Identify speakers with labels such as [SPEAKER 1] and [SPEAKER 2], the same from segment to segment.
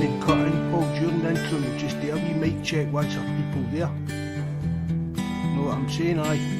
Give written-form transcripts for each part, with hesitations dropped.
[SPEAKER 1] evening cutting, Paul during the intro just there, we might check once there's people there. Know what I'm saying, aye?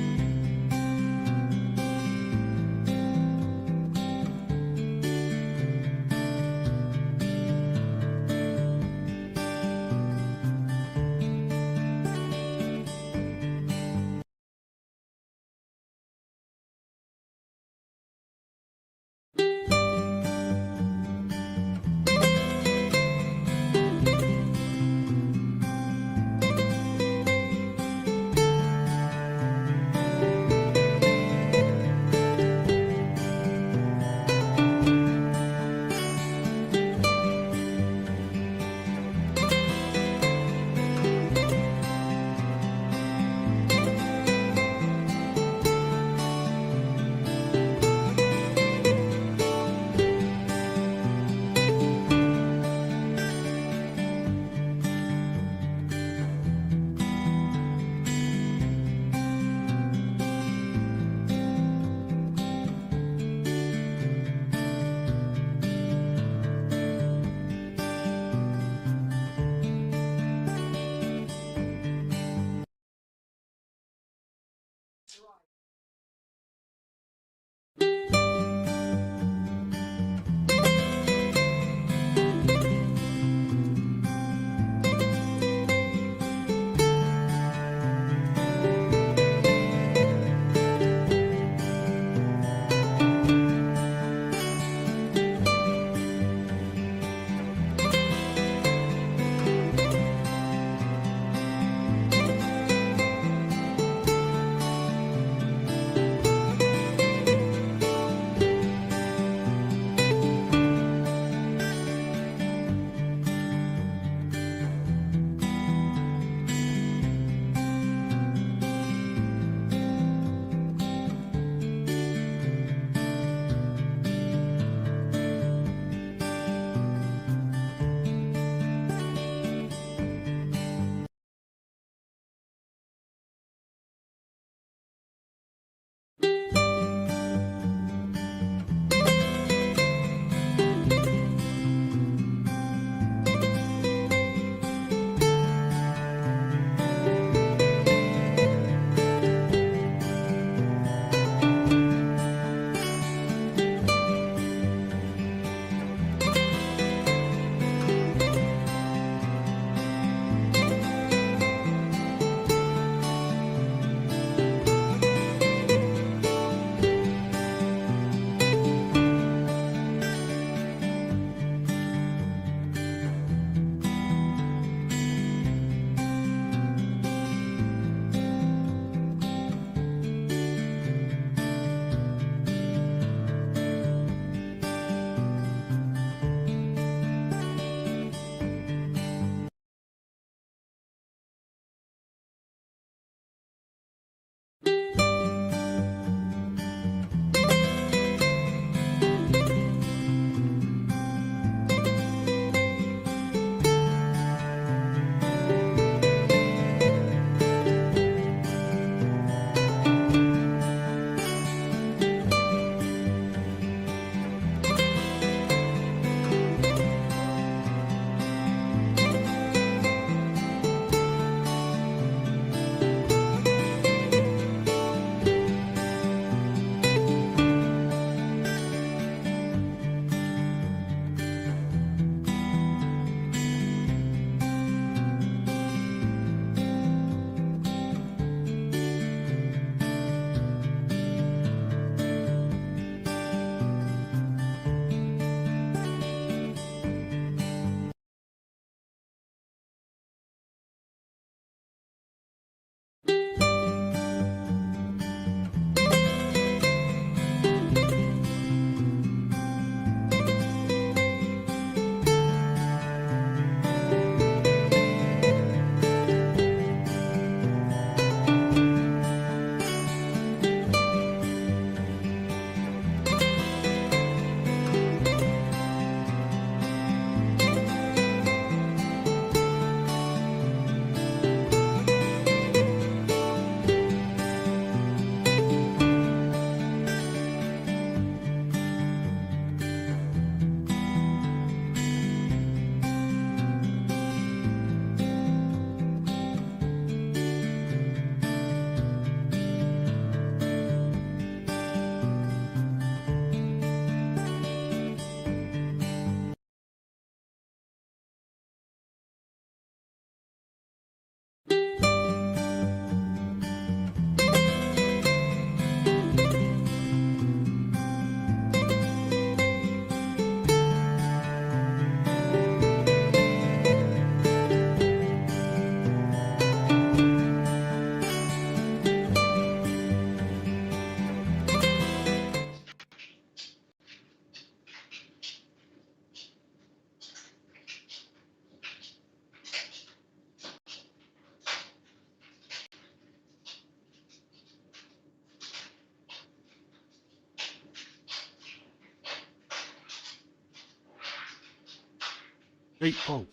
[SPEAKER 1] Right, Paul.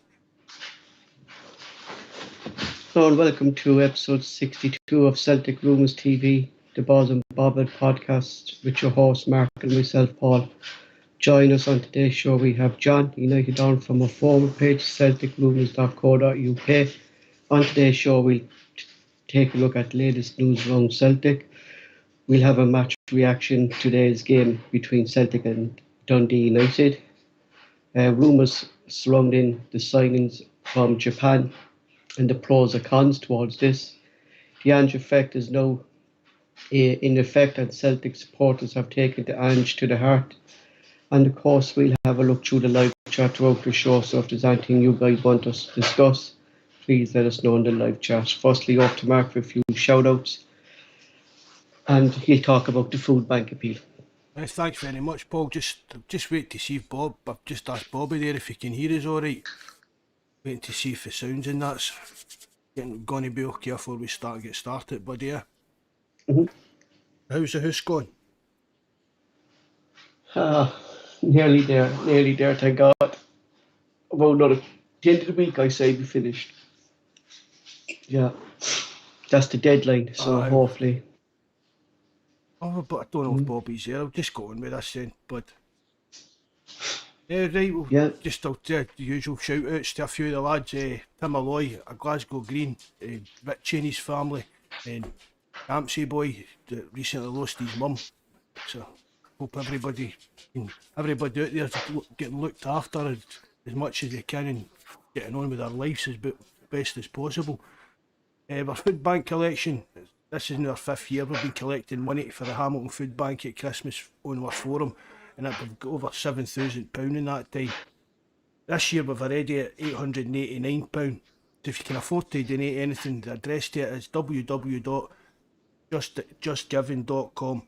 [SPEAKER 2] Hello and welcome to episode 62 of Celtic Rumours TV, the Bawz and Bovril podcast with your host Mark and myself Paul. Join us on today's show. We have John, United down from our former page CelticRumours.co.uk. On today's show we'll take a look at the latest news around Celtic. We'll have a match reaction to today's game between Celtic and Dundee United. Rumours surrounding the signings from Japan and the pros and cons towards this. The Ange effect is now in effect, and Celtic supporters have taken the Ange to the heart. And of course, we'll have a look through the live chat throughout the show. So if there's anything you guys want us to discuss, please let us know in the live chat. Firstly, off to Mark for a few shout outs, and he'll talk about the Foodbank appeal.
[SPEAKER 1] Thanks very much, Paul. Just wait to see if I've just asked Bobby there if he can hear us all right. Waiting to see if the sounds and that's going to be okay before we get started, buddy. Yeah. How's the house going?
[SPEAKER 2] Nearly there, thank God. About the end of the week, I say we finished. Yeah, that's the deadline, so hopefully.
[SPEAKER 1] Oh, but I don't know if Bobby's there. I'll just go on with this then, but yeah, right. Well,
[SPEAKER 2] yeah.
[SPEAKER 1] Just the usual shout outs to a few of the lads. Tim Alloy, a Glasgow Green, Rich and his family, and Campsey boy that recently lost his mum. So hope everybody out there's getting looked after as much as they can and getting on with their lives as best as possible. Our Foodbank collection, this is now our 5th year. We've been collecting money for the Hamilton Foodbank at Christmas on our forum, and we've got over £7,000 in that time. This year we've already at £889. So if you can afford to donate anything, the address to it is www.justgiving.com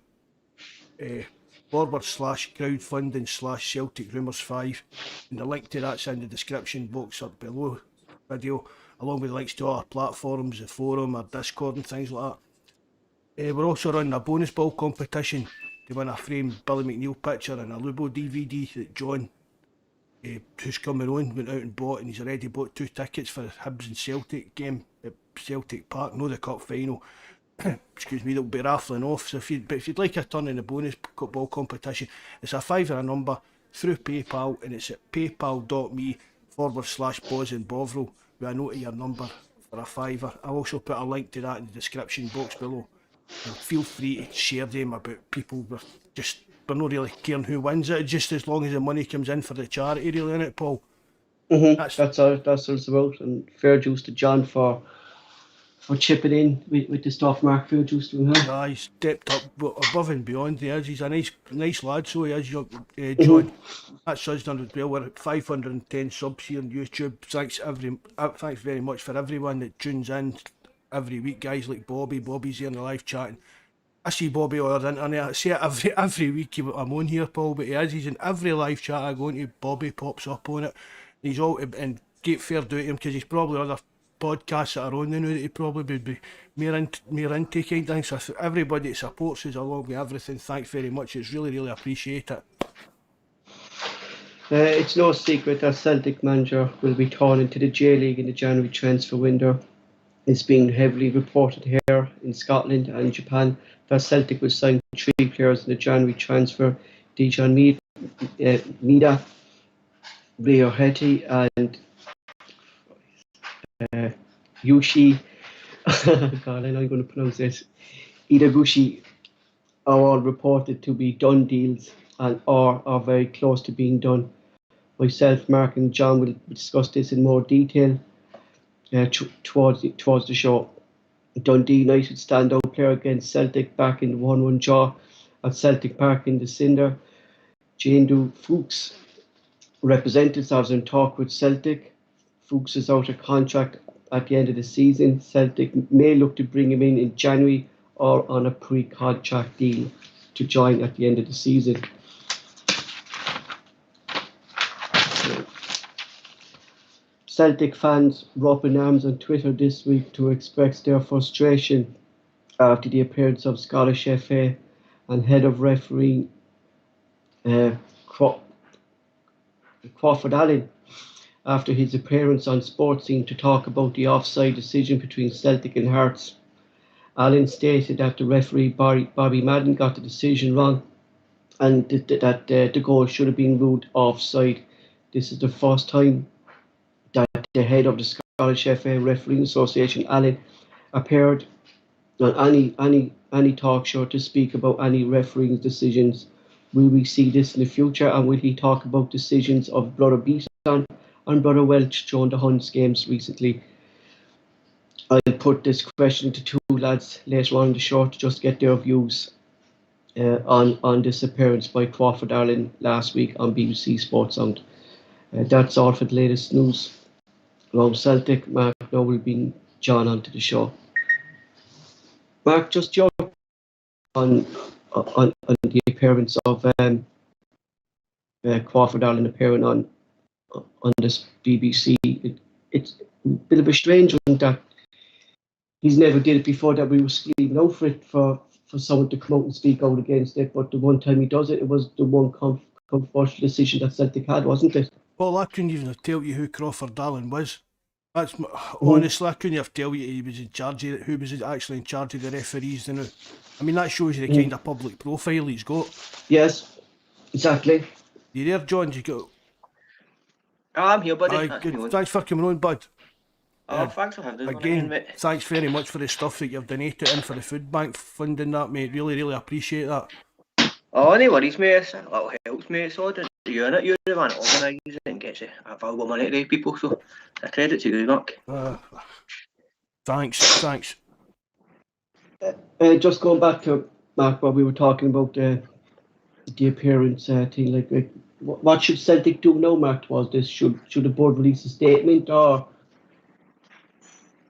[SPEAKER 1] /crowdfunding/CelticRumours5, and the link to that's in the description box up below the video, along with links to our platforms, the forum, our Discord and things like that. We're also running a bonus ball competition to win a framed Billy McNeil picture and a Lubo DVD that John, who's coming on, went out and bought, and he's already bought 2 tickets for the Hibs and Celtic game at Celtic Park, no the cup final. Excuse me, that will be raffling off. So if you'd like a turn in the bonus ball competition, it's a £5 number through PayPal, and it's at paypal.me/Bawz&Bovril with a note of your number for a £5. I'll also put a link to that in the description box below. And feel free to share them about people. We're not really caring who wins it, just as long as the money comes in for the charity, really, isn't it, Paul?
[SPEAKER 2] That's what it's about, and fair dues to John for chipping in with the stuff. Mark, fair dues to him.
[SPEAKER 1] He's stepped up above and beyond. He's a nice lad, so he is, John. That's us done as well. We're at 510 subs here on YouTube. Thanks very much for everyone that tunes in every week, guys like Bobby. Bobby's here in the live chatting. I see Bobby on the internet. I see it every week I'm on here, Paul, but he's in every live chat I go into. Bobby pops up on it. He's all, and get fair do to him, because he's probably other podcasts that are on the now that he probably would be more into kind of thing. So everybody that supports us along with everything, thanks very much. It's really appreciate it.
[SPEAKER 2] It's no secret that Celtic manager will be torn into the J League in the January transfer window. It's been heavily reported here in Scotland and Japan that Celtic will sign 3 players in the January transfer: Dijon Mida, Rio Hetty and Yushi, God, I know I'm going to pronounce this, Idaguchi, are all reported to be done deals and are very close to being done. Myself, Mark and John will discuss this in more detail towards the show. Dundee United standout player against Celtic back in the 1-1 draw at Celtic Park in the Cinder. Jandu Fuchs representatives are in talk with Celtic. Fuchs is out of contract at the end of the season. Celtic may look to bring him in January or on a pre-contract deal to join at the end of the season. Celtic fans were up in arms on Twitter this week to express their frustration after the appearance of Scottish FA and head of referee Crawford Allen after his appearance on Sports Scene to talk about the offside decision between Celtic and Hearts. Allen stated that the referee Bobby Madden got the decision wrong and that the goal should have been ruled offside. This is the first time that the head of the Scottish FA Refereeing Association, Allen, appeared on any talk show to speak about any refereeing decisions. Will we see this in the future, and will he talk about decisions of Brother Beaton and Brother Welch during the Huns games recently? I'll put this question to two lads later on in the show to just get their views on this appearance by Crawford Allen last week on BBC Sports Sound. That's all for the latest news around Celtic. Mark, now will bring John onto the show. Mark, just your on the appearance of Crawford Allen appearing on this BBC. It's a bit of a strange one that he's never did it before, that we were screaming out for it for someone to come out and speak out against it. But the one time he does it, it was the one controversial decision that Celtic had, wasn't it?
[SPEAKER 1] Well, I couldn't even tell you who Crawford Allen was. Honestly, I couldn't have tell you he was in charge of it, who was actually in charge of the referees now. I mean, that shows you the kind of public profile he's got.
[SPEAKER 2] Yes, exactly.
[SPEAKER 1] You there, John? You go.
[SPEAKER 3] I'm here, buddy.
[SPEAKER 1] Good. Thanks for coming on, bud.
[SPEAKER 3] Thanks for having me
[SPEAKER 1] Again,
[SPEAKER 3] mate.
[SPEAKER 1] thanks very much for the stuff that you've donated in for the Foodbank funding, that, mate. Really appreciate that.
[SPEAKER 3] Oh, no worries, mate. It's a little helps, mate. It's all the unit. You're the man that organises it and gets it available money to the people, so a credit to you, Mark.
[SPEAKER 1] Thanks.
[SPEAKER 2] Just going back to Mark, what we were talking about the appearance thing, like what should Celtic do now, Mark? Was this should the board release a statement, or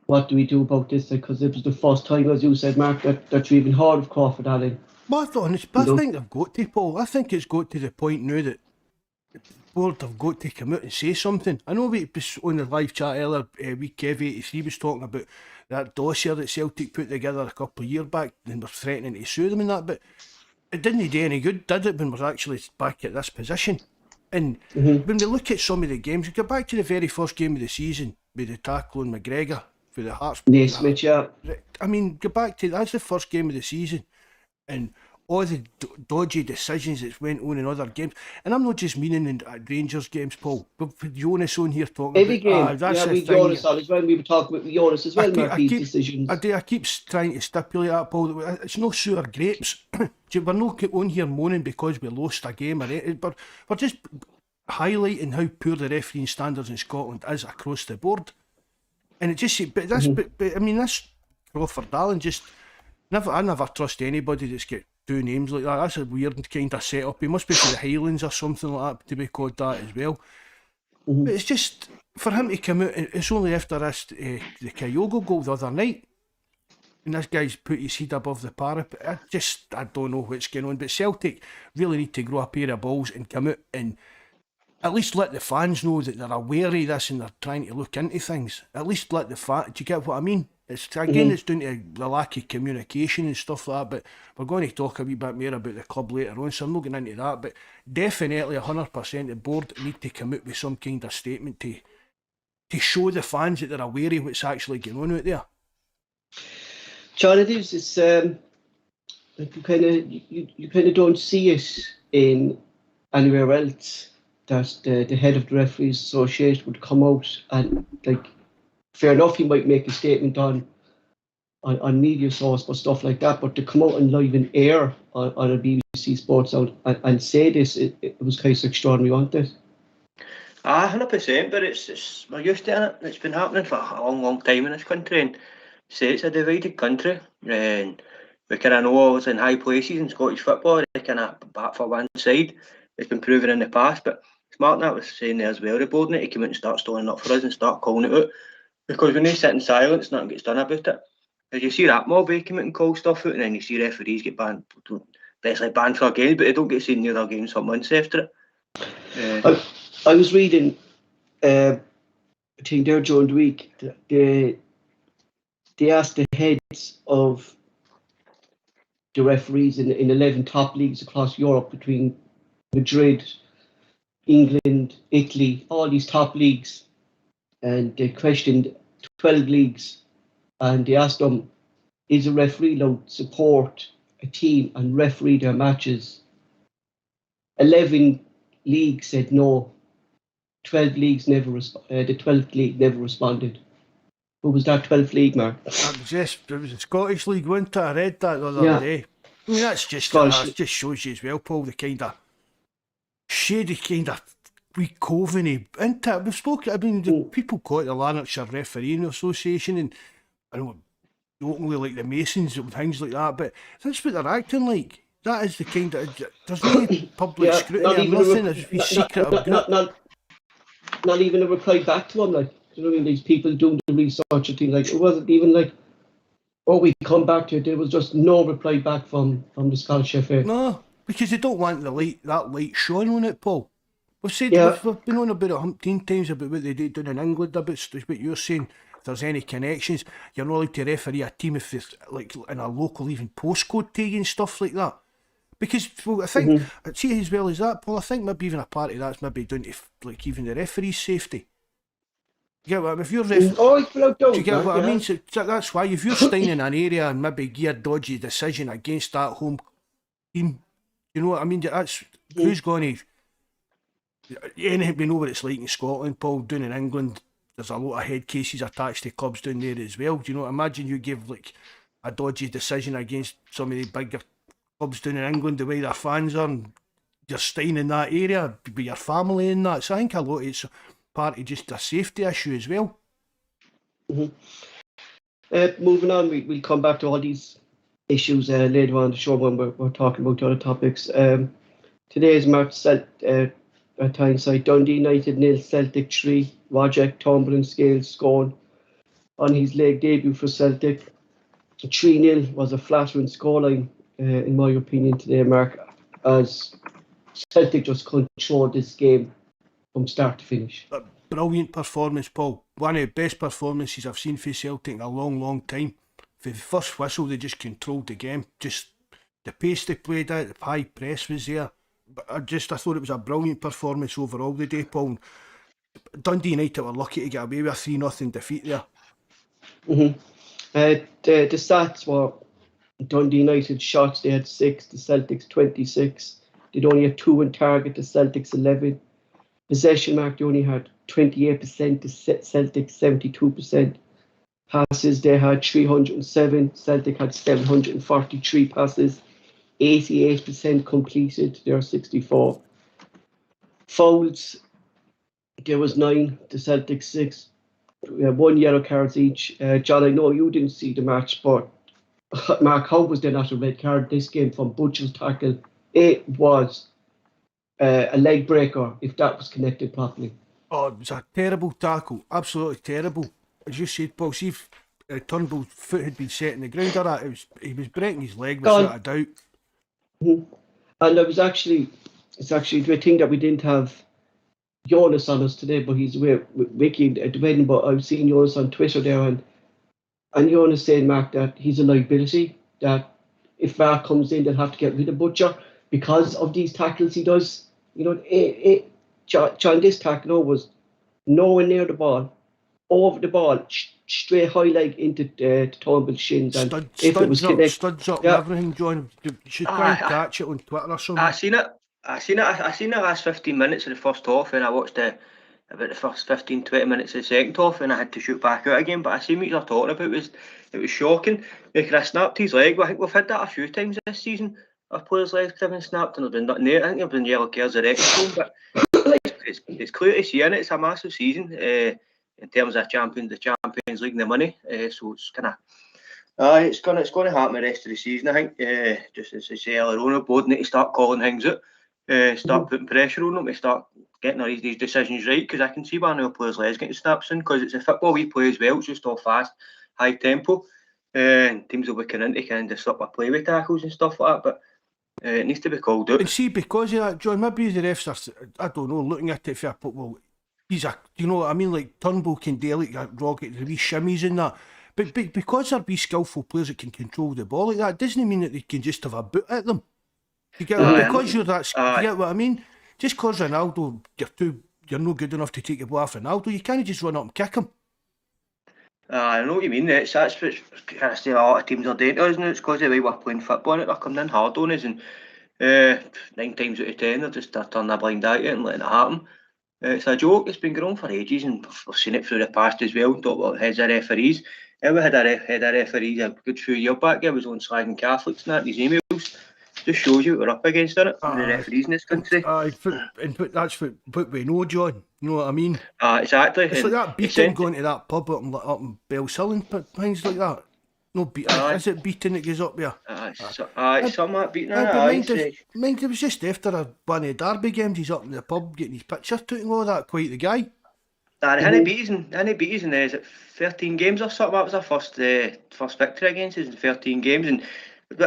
[SPEAKER 2] what do we do about this? Because it was the first time, as you said, Mark, that you even heard of Crawford Allen.
[SPEAKER 1] Well, I think they've got to, Paul. I think it's got to the point now that the board have got to come out and say something. I know we was on the live chat earlier, we Kev 83 was talking about that dossier that Celtic put together a couple of years back and were threatening to sue them and that, but it didn't do any good, did it, when we're actually back at this position? And when we look at some of the games, we go back to the very first game of the season with the tackle on McGregor for the Hearts.
[SPEAKER 2] Naismith, yeah.
[SPEAKER 1] I mean, go back to that's the first game of the season, and all the dodgy decisions that went on in other games. And I'm not just meaning in Rangers games, Paul. We've put Jonas on here talking
[SPEAKER 2] every
[SPEAKER 1] about
[SPEAKER 2] game. Yeah, we Jonas on as well. We were talking about Jonas as well, these decisions.
[SPEAKER 1] I keep trying to stipulate that, Paul. It's no sour grapes. We're not on here moaning because we lost a game or anything, but we're just highlighting how poor the refereeing standards in Scotland is across the board. And it just, I mean, this Crawford Allen I never trust anybody that's got two names like that. That's a weird kind of setup. He must be for the Highlands or something like that to be called that as well. But it's just, for him to come out, it's only after this, the Kyogo goal the other night, and this guy's put his head above the parapet. I don't know what's going on, but Celtic really need to grow a pair of balls and come out and at least let the fans know that they're aware of this and they're trying to look into things. At least let the fans, do you get what I mean? It's again, it's down to the lack of communication and stuff like that, but we're going to talk a wee bit more about the club later on, so I'm not getting into that, but definitely 100% the board need to come out with some kind of statement to show the fans that they're aware of what's actually going on out there.
[SPEAKER 2] John, it is, it's like you kind of don't see it in anywhere else, that the head of the Referees Association would come out and, like, fair enough, he might make a statement on media source or stuff like that, but to come out and live in air on a BBC Sports Sound and say this, it was kind of extraordinary, wasn't it?
[SPEAKER 3] 100%, but we're used to it. It's been happening for a long time in this country, and say it's a divided country, and we kind of know it's in high places in Scottish football, they kind of back for one side. It's been proven in the past, but Smart that was saying there as well, the board need to come out and start storing up for us and start calling it out, because when they sit in silence, nothing gets done about it. As you see that mob, they come out and call stuff out, and then you see referees get banned, basically banned for games, but they don't get seen near their games for months after it.
[SPEAKER 2] I was reading a thing there during the week. They asked the heads of the referees in 11 top leagues across Europe, between Madrid, England, Italy, all these top leagues, and they questioned 12 leagues, and they asked them, is a referee allowed to support a team and referee their matches? 11 leagues said no. 12 leagues never the 12th league never responded. Who was that 12th league, Mark?
[SPEAKER 1] It was the Scottish League, wasn't it? I read that the other day. I mean, that's just that just shows you as well, Paul, the kind of shady kind of wee coveny, isn't it? We've spoken, I mean, the people call it the Lanarkshire Refereeing Association, and I know jokingly like the Masons and things like that, but that's what they're acting like. That is the kind of, there's no public scrutiny or nothing, there's a secret
[SPEAKER 2] not even a reply back to them, like, you know what I mean? These people doing the research and things, like, it wasn't even like, oh, we come back to it. There was just no reply back from the Scottish FA.
[SPEAKER 1] No, because they don't want that light shone on it, Paul. We've said, we've been on about it 100 times about what they do down in England, about what you're saying. If there's any connections, you're not allowed to referee a team if it's like in a local even postcode tag and stuff like that. Because, well, I think, see, as well as that, Paul, I think maybe even a part of that's maybe down to like even the referee's safety. You get what I mean? If you're do you get what I mean? So that's why if you're staying in an area and maybe gear dodgy decision against that home team, you know what I mean? That's who's going to. We know what it's like in Scotland, Paul. Down in England, there's a lot of head cases attached to clubs down there as well. Do you know? Imagine you give like a dodgy decision against some of the bigger clubs down in England, the way their fans are, and you're staying in that area with your family and that. So I think a lot of it's part of just a safety issue as well.
[SPEAKER 2] Moving on, we'll come back to all these issues later on the show when we're talking about other topics. Today's match at Tyneside, Dundee United 0, Celtic 3. Roger Cumberland Scales scored on his league debut for Celtic. 3-0 was a flattering scoreline, in my opinion, today, Mark, as Celtic just controlled this game from start to finish.
[SPEAKER 1] A brilliant performance, Paul. One of the best performances I've seen for Celtic in a long, long time. For the first whistle, they just controlled the game. Just the pace they played at, the high press was there. But I thought it was a brilliant performance overall the day, Paul. Dundee United were lucky to get away with a 3-0 defeat there.
[SPEAKER 2] The stats were Dundee United shots, they had 6, the Celtics 26. They'd only had 2 on target, the Celtics 11. Possession, Mark, they only had 28%, the Celtics 72%. Passes, they had 307. Celtic had 743 passes. 88% completed, there are 64. Fouls, there was 9, the Celtic 6. 1 yellow cards each. John, I know you didn't see the match, but Mark, how was there not a red card this game from Butcher's tackle? It was a leg breaker if that was connected properly.
[SPEAKER 1] Oh, it was a terrible tackle, absolutely terrible. As you said, Paul, see if Turnbull's foot had been set in the ground or that, he was breaking his leg without a doubt.
[SPEAKER 2] And it's actually the thing that we didn't have Jonas on us today, but he's away with Vicky at the wedding. But I've seen Jonas on Twitter there, and Jonas saying, Mark, that he's a liability, that if Mark comes in, they'll have to get rid of Butcher because of these tackles he does. You know, John, this tackle was nowhere near the ball, over the ball, straight high leg into Turnbull's shins. And
[SPEAKER 1] studs up and everything, John. You should try and catch it on Twitter or something.
[SPEAKER 3] I seen the last 15 minutes of the first half, and I watched about the first 15-20 minutes of the second half, and I had to shoot back out again. But I seen what you're talking about. It was shocking. He could have snapped his leg. I think we've had that a few times this season. Our players' legs could have been snapped and there've been nothing there. I think there've been yellow cards or extra, but it's clear to see, and it's a massive season in terms of the Champions League and the money. So it's kind of it's going to happen the rest of the season. I think just as I say earlier on, the board need to start calling things out. Start putting pressure on them to start getting all these decisions right, because I can see one of our players' legs getting snapped soon, because it's a football we play as well. It's just all fast, high tempo, and teams will be coming in to kind of disrupt our play with tackles and stuff like that. But it needs to be called out.
[SPEAKER 1] And see, because of that, John, maybe the refs are, I don't know, looking at it for well, he's a, you know what I mean, like Turnbull can do like a rocket, the wee shimmies and that. But because they're wee skillful players that can control the ball like that, doesn't mean that they can just have a boot at them. You get because you're that, you get what I mean? Just because Ronaldo, you're no good enough to take the ball off Ronaldo, you can't just run up and kick him.
[SPEAKER 3] I know what you mean. That's what a lot of teams are doing to us now. It's because the way we're playing football and they're coming in hard on us, and 9 times out of 10 they're turning a blind eye to it and letting it happen. It's a joke. It's been going on for ages, and we've seen it through the past as well. Talk about heads of referees. We had a head of referees a good few years back. I was on slagging Catholics and that. These emails just shows you what we're up against, doesn't it? The referees in this country.
[SPEAKER 1] That's what we know, John. You know what I mean?
[SPEAKER 3] Exactly.
[SPEAKER 1] It's like that beating going to that pub up in Bellshill and things like that. No beating. Is it beating that goes up there?
[SPEAKER 3] Some that beating.
[SPEAKER 1] Mind, it was just after one of the Derby games. He's up in the pub getting his picture taken and all that. Quite the guy.
[SPEAKER 3] He beat us in is it 13 games or something? That was our first victory against us in 13 games. And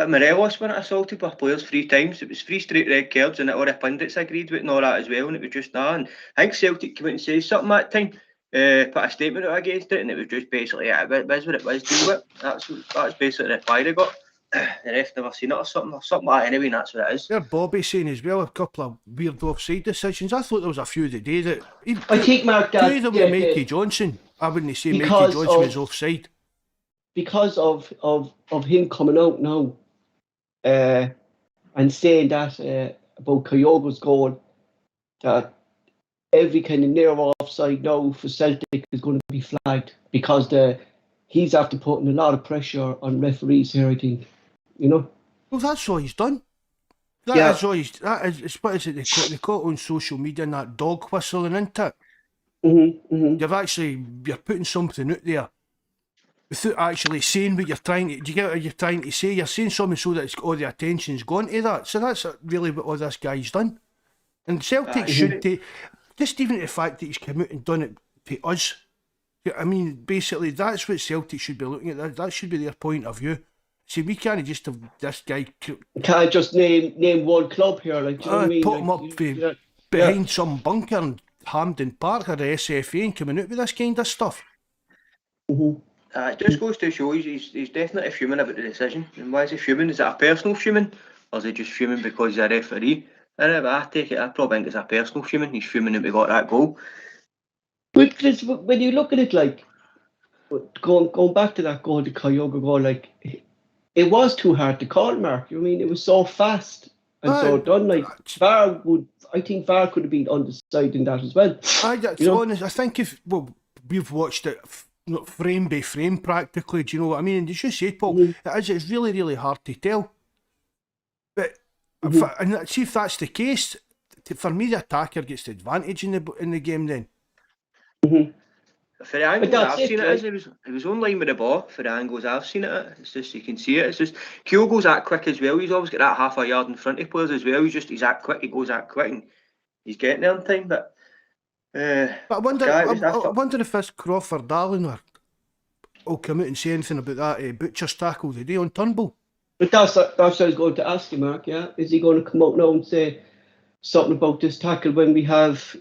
[SPEAKER 3] Morelos went assaulted by players 3 times. It was 3 straight red cards, and all the pundits agreed with and all that as well. And it was just that. And I think Celtic came out and said something that time. Put a statement out against it, and it was just basically, it was what it was, deal with it. That's basically the reply they got. The ref never seen it or something like that anyway, and that's what it is.
[SPEAKER 1] There, Bobby saying as well, a couple of weird offside decisions. I thought there was a few the day that...
[SPEAKER 2] I think, Mark, that...
[SPEAKER 1] With Mikey Johnson, I wouldn't say Mikey Johnson was offside.
[SPEAKER 2] Because of him coming out now and saying that about Kyogo's goal, that every kind of near offside now for Celtic is going to be flagged because he's after putting a lot of pressure on referees here, I think. You know?
[SPEAKER 1] Well, that's all he's done. That is what is it they call it on social media, and that dog whistling, isn't it? You're putting something out there without actually saying what you're trying to. Do you get what you're trying to say? You're saying something so that all the attention's gone to that. So that's really what all this guy's done. And Celtic should take, just even the fact that he's come out and done it to us. I mean, basically, that's what Celtic should be looking at. That should be their point of view. See, we can't just have this guy.
[SPEAKER 2] Can't just name one club here, like, do you know what I mean?
[SPEAKER 1] Put him up behind some bunker in Hampden Park or the SFA and coming out with this kind of stuff.
[SPEAKER 3] It just goes to show he's definitely fuming about the decision. And why is he fuming? Is it a personal fuming, or is he just fuming because he's a referee? I take it, I probably think it's a personal fuming. He's fuming that we got that goal.
[SPEAKER 2] But when you look at it, like, going back to that goal, the Kyogo goal, like, it was too hard to call, Mark. I mean, it was so fast and so done. Like, I think VAR could have been on the side in that as well.
[SPEAKER 1] Honest, I think we've watched it frame by frame practically. Do you know what I mean? And as you said, Paul, it's really, really hard to tell. But and see if that's the case. For me, the attacker gets the advantage in the game then.
[SPEAKER 3] For the angles I've seen it was online with the ball. For the angles I've seen it, it's just, you can see it. It's just Kyogo's that quick as well. He's always got that half a yard in front of players as well. He's that quick. He goes that quick, and he's getting there in time. But
[SPEAKER 1] I wonder if this Crawford Darling will come out and say anything about that Butcher's tackle today on Turnbull.
[SPEAKER 2] But that's what I was going to ask you, Mark. Yeah, is he going to come out now and say something about this tackle when we have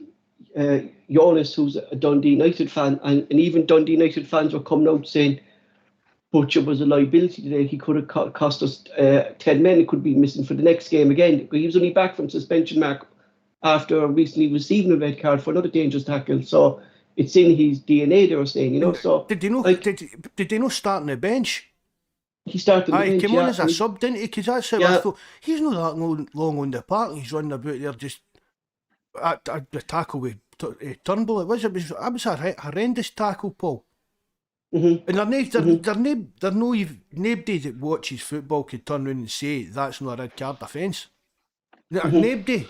[SPEAKER 2] Jonas, who's a Dundee United fan, and even Dundee United fans were coming out saying Butcher was a liability today. He could have cost us 10 men. He could be missing for the next game again. He was only back from suspension, Mark, after recently receiving a red card for another dangerous tackle. So it's in his DNA, they were saying, you know. So
[SPEAKER 1] did they know? Like, did they know starting the bench?
[SPEAKER 2] He started the bench.
[SPEAKER 1] He came on as a sub, didn't he? Because that's how I thought. He's not that long on the park. He's running about there just at the tackle with Turnbull. It was a horrendous tackle, Paul. And there's nobody that watches football could turn around and say that's not a red card offence. Nobody.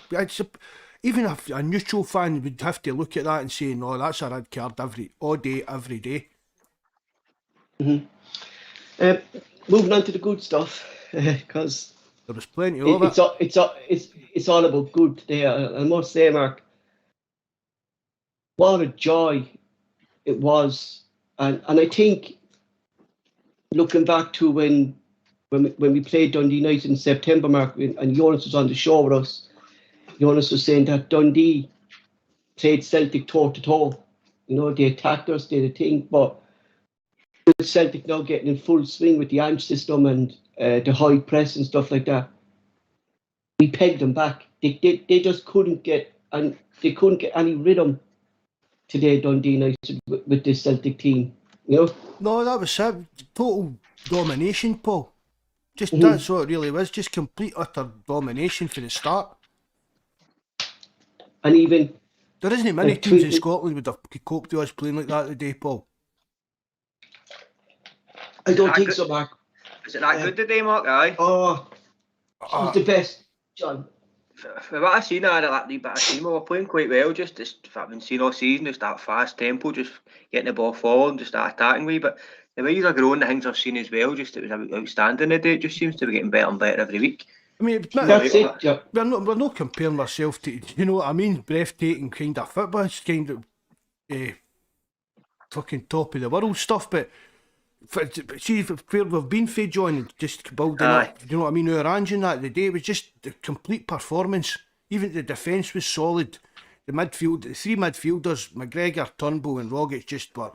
[SPEAKER 1] Even a neutral fan would have to look at that and say, no, that's a red card all day, every day.
[SPEAKER 2] Moving on to the good stuff, because
[SPEAKER 1] there was plenty of it.
[SPEAKER 2] It's all about good today. I must say, Mark, what a joy it was, and I think looking back to when we played Dundee United in September, Mark, and Jonas was on the show with us. Jonas was saying that Dundee played Celtic toe to toe. You know, they attacked us, did a thing, but with Celtic now getting in full swing with the Ange system and the high press and stuff like that, we pegged them back. They just couldn't get and they couldn't get any rhythm today, Dundee United, with this Celtic team. You know?
[SPEAKER 1] No, that was it. Total domination, Paul. Just that's what it really was. Just complete utter domination for the start.
[SPEAKER 2] And even
[SPEAKER 1] there isn't many teams in Scotland would have coped with us playing like that today, Paul.
[SPEAKER 2] I don't think so, Mark.
[SPEAKER 3] Is it that good today, Mark? Aye.
[SPEAKER 2] Oh, it was the best, John.
[SPEAKER 3] For what I've seen, I had a bit of team. We were playing quite well. Just I've been seeing all season, just that fast tempo, just getting the ball forward and just that attacking way. But the way you're growing, the things I've seen as well, just it was outstanding today. It just seems to be getting better and better every week.
[SPEAKER 1] I mean,
[SPEAKER 2] that's it. Yeah.
[SPEAKER 1] We're not comparing ourselves to, you know what I mean, breathtaking kind of football. It's kind of fucking top of the world stuff. But see, where we've been for John, just building up, you know what I mean, our Ange and that, the day, it was just the complete performance. Even the defence was solid. The midfield, the three midfielders, McGregor, Turnbull and Rogic, just were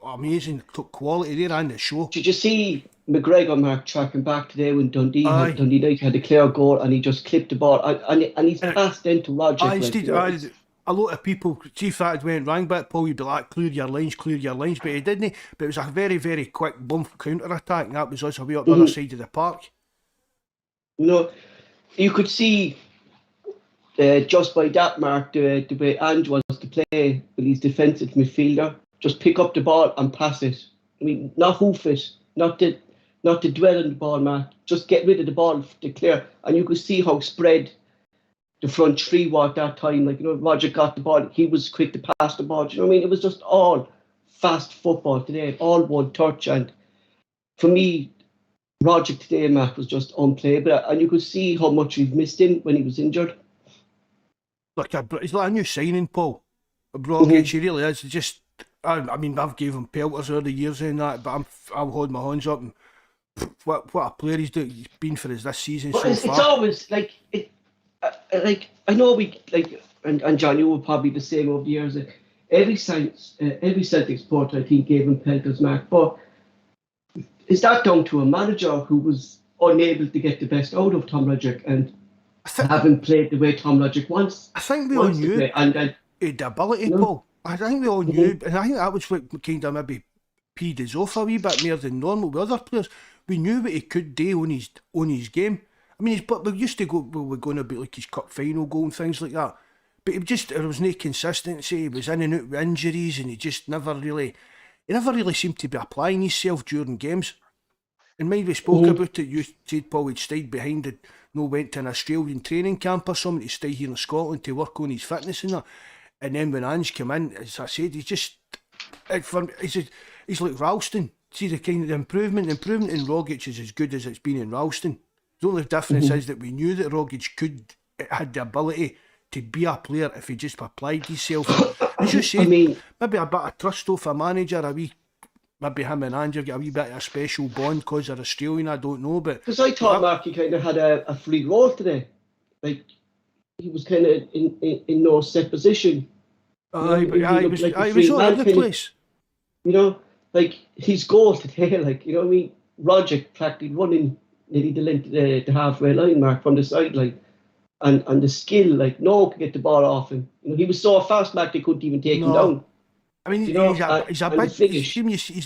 [SPEAKER 1] amazing quality. They ran the show.
[SPEAKER 2] Did you see McGregor, Mark, tracking back today when Dundee United had a clear goal and he just clipped the ball and he's passed into Rogic.
[SPEAKER 1] A lot of people, see if that had went wrong, but Paul, you'd be like, clear your lines, but he didn't. But it was a very, very quick bump counter-attack, and that was us away up the other side of the park.
[SPEAKER 2] No, you could see just by that, Mark, the way Ange wants to play with his defensive midfielder, just pick up the ball and pass it. I mean, not hoof it, not to dwell on the ball, Mark. Just get rid of the ball to clear, and you could see how spread the front three were at that time. Like, you know, Roger got the ball, he was quick to pass the ball. Do you know what I mean? It was just all fast football today, all one touch. And for me, Roger today, Matt, was just unplayable. And you could see how much we've missed him when he was injured.
[SPEAKER 1] He's like a new signing, Paul. Rogic, he really is. Just, I mean, I've gave him pelters over the years and that, but I'll hold my hands up. And what a player he's been for us this season so far.
[SPEAKER 2] It's always like I know and John, you were probably the same over the years. Every Celtic supporter, I think, gave him pelters, Mark. But is that down to a manager who was unable to get the best out of Tom Rogic and haven't played the way Tom Rogic wants?
[SPEAKER 1] I think we all knew he had the ability, Paul. I think we all knew, and I think that was what kind of maybe peed us off a wee bit more than normal with other players. We knew what he could do on his game. I mean, but we used to go, we're going to be like his cup final goal and things like that. But there was no consistency. He was in and out with injuries, and he never really seemed to be applying himself during games. And when we spoke about it, you said Paul had stayed behind it, went to an Australian training camp or something to stay here in Scotland to work on his fitness and that. And then when Ange came in, as I said, he's like Ralston. See the kind of improvement in Rogic is as good as it's been in Ralston. The only difference is that we knew that Rogic had the ability to be a player if he just applied himself. As you said, maybe a bit of trust off a manager, maybe him and Ange get a wee bit of a special bond because they're Australian, I don't know. Because
[SPEAKER 2] I thought Mark, he kind of had a free role today. Like, he was kind of in no set position.
[SPEAKER 1] He was all over the place.
[SPEAKER 2] You know, like his goal today, like, you know what I mean? Rogic practically running nearly the halfway line, Mark, from the sideline. And the skill, like, no one could get the ball off him. You know, he was so fast, Mark, they couldn't even take him down.
[SPEAKER 1] I mean, he's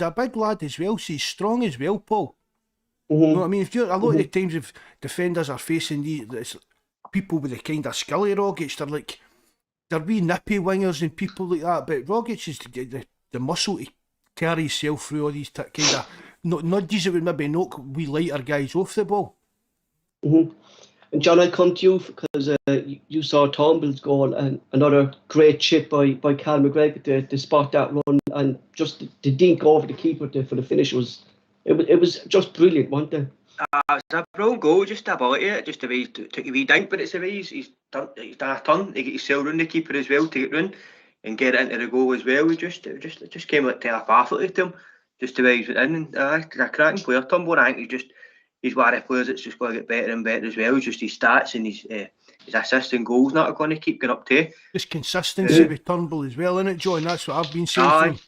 [SPEAKER 1] a big lad as well, so he's strong as well, Paul. You know what I mean? A lot of the times if defenders are facing these people with the kind of skill of Rogic, they're wee nippy wingers and people like that, but Rogic is the muscle to carry himself through all these kind of nudges that would maybe knock wee lighter guys off the ball.
[SPEAKER 2] And John, I'll come to you because you saw Turnbull's goal and another great chip by Cal McGregor to spot that run and just to dink over the keeper for the finish was just brilliant, wasn't it?
[SPEAKER 3] It's a brilliant goal, just the ability, just the way he took a wee dink, but it's the way he's done a turn to get himself round the keeper as well, to get round and get it into the goal as well. It just came like telepathically to him, just the way he's in. And he's a cracking player, Turnbull. I think he's one of the players that's just going to get better and better as well. Just his stats and his assists and goals not going to keep going up to.
[SPEAKER 1] Just consistency with Turnbull as well, isn't it, John? That's what I've been saying for him.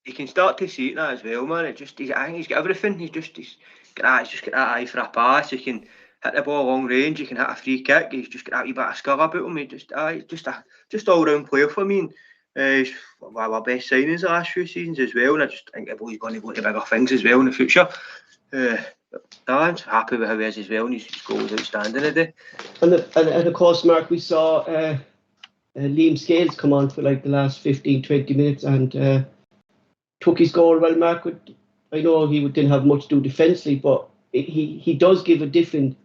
[SPEAKER 3] You can start to see it now as well, man. I think he's got everything. He's got that eye for a pass. He can hit the ball long range, he can hit a free kick, he's just got that wee bit of skill about him. Just all round player for me. And, he's one of our best signings the last few seasons as well, and I just think he's going to go to bigger things as well in the future. I'm happy with how he is as well, and his goal was outstanding today.
[SPEAKER 2] And of course, Mark, we saw Liam Scales come on for like the last 15-20 minutes and took his goal well. Mark, I know he didn't have much to do defensively, but he does give a different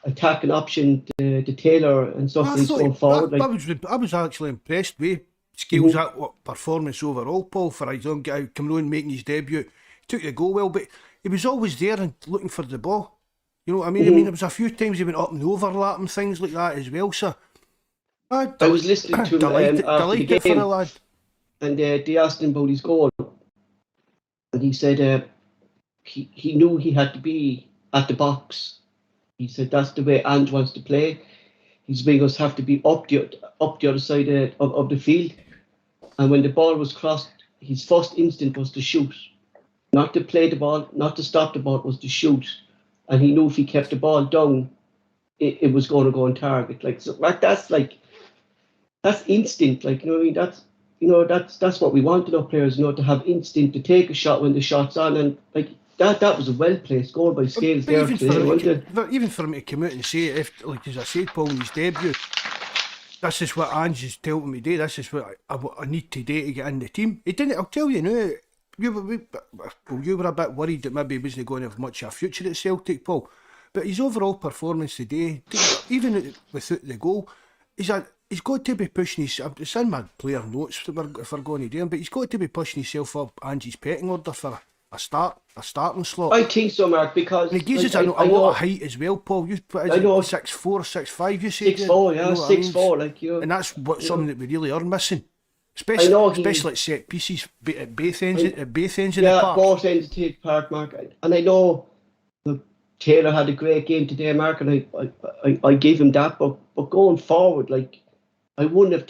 [SPEAKER 2] attacking option to Taylor and stuff when he's going forward.
[SPEAKER 1] I was actually impressed with Scales' performance overall, Paul, for his own guy coming on making his debut. He took the goal well, but he was always there and looking for the ball. You know what I mean? I mean, there was a few times he went up and overlap and things like that as well. So
[SPEAKER 2] I was listening to him
[SPEAKER 1] delighted
[SPEAKER 2] after the game,
[SPEAKER 1] for the lad.
[SPEAKER 2] And they asked him about his goal, and he said he knew he had to be at the box. He said that's the way Ange wants to play. His wingers have to be up the other side of the field. And when the ball was crossed, his first instinct was to shoot. Not to play the ball, not to stop the ball, was to shoot. And he knew if he kept the ball down, it was going to go on target. That's instinct. Like, you know what I mean? That's what we want in our players, to have instinct to take a shot when the shot's on. And like that was a well placed goal by Scales there today.
[SPEAKER 1] Even for him to come out and say it, as I said, Paul, in his debut, this is what Ange is telling me today. This is what I need today to get in the team. He didn't. I'll tell you now. You were a bit worried that maybe he wasn't going to have much of a future at Celtic, Paul. But his overall performance today, even without the goal, he's got to be pushing his. It's in my player notes if we're going to do him, but he's got to be pushing himself up Ange's pecking order for a starting slot.
[SPEAKER 2] I think so, Mark, because
[SPEAKER 1] and he gives us a lot of height as well, Paul. You put 6'4", 6'5", you say
[SPEAKER 2] 6'4", yeah, 6'4",
[SPEAKER 1] and that's something that we really are missing. Especially at set pieces at both ends of the park.
[SPEAKER 2] Yeah, both ends of the park, Mark. And I know Taylor had a great game today, Mark, and I gave him that. But going forward, like, I would have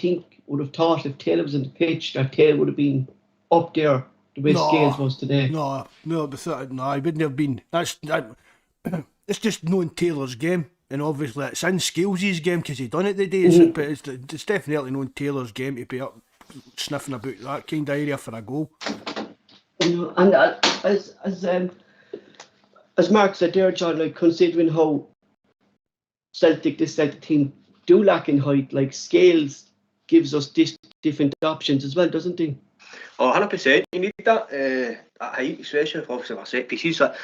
[SPEAKER 2] thought if Taylor was in the pitch that Taylor would have been up there the way Scales was today.
[SPEAKER 1] No, he wouldn't have been. It's just knowing Taylor's game. And obviously it's in Scales' game because he done it today. But it's definitely knowing Taylor's game to be up sniffing about that kind of area for a goal.
[SPEAKER 2] And as Mark said there, John, like, considering how this Celtic team do lack in height, like, Scales gives us different options as well, doesn't he?
[SPEAKER 3] Oh, 100%. You need that height, especially if obviously our set pieces are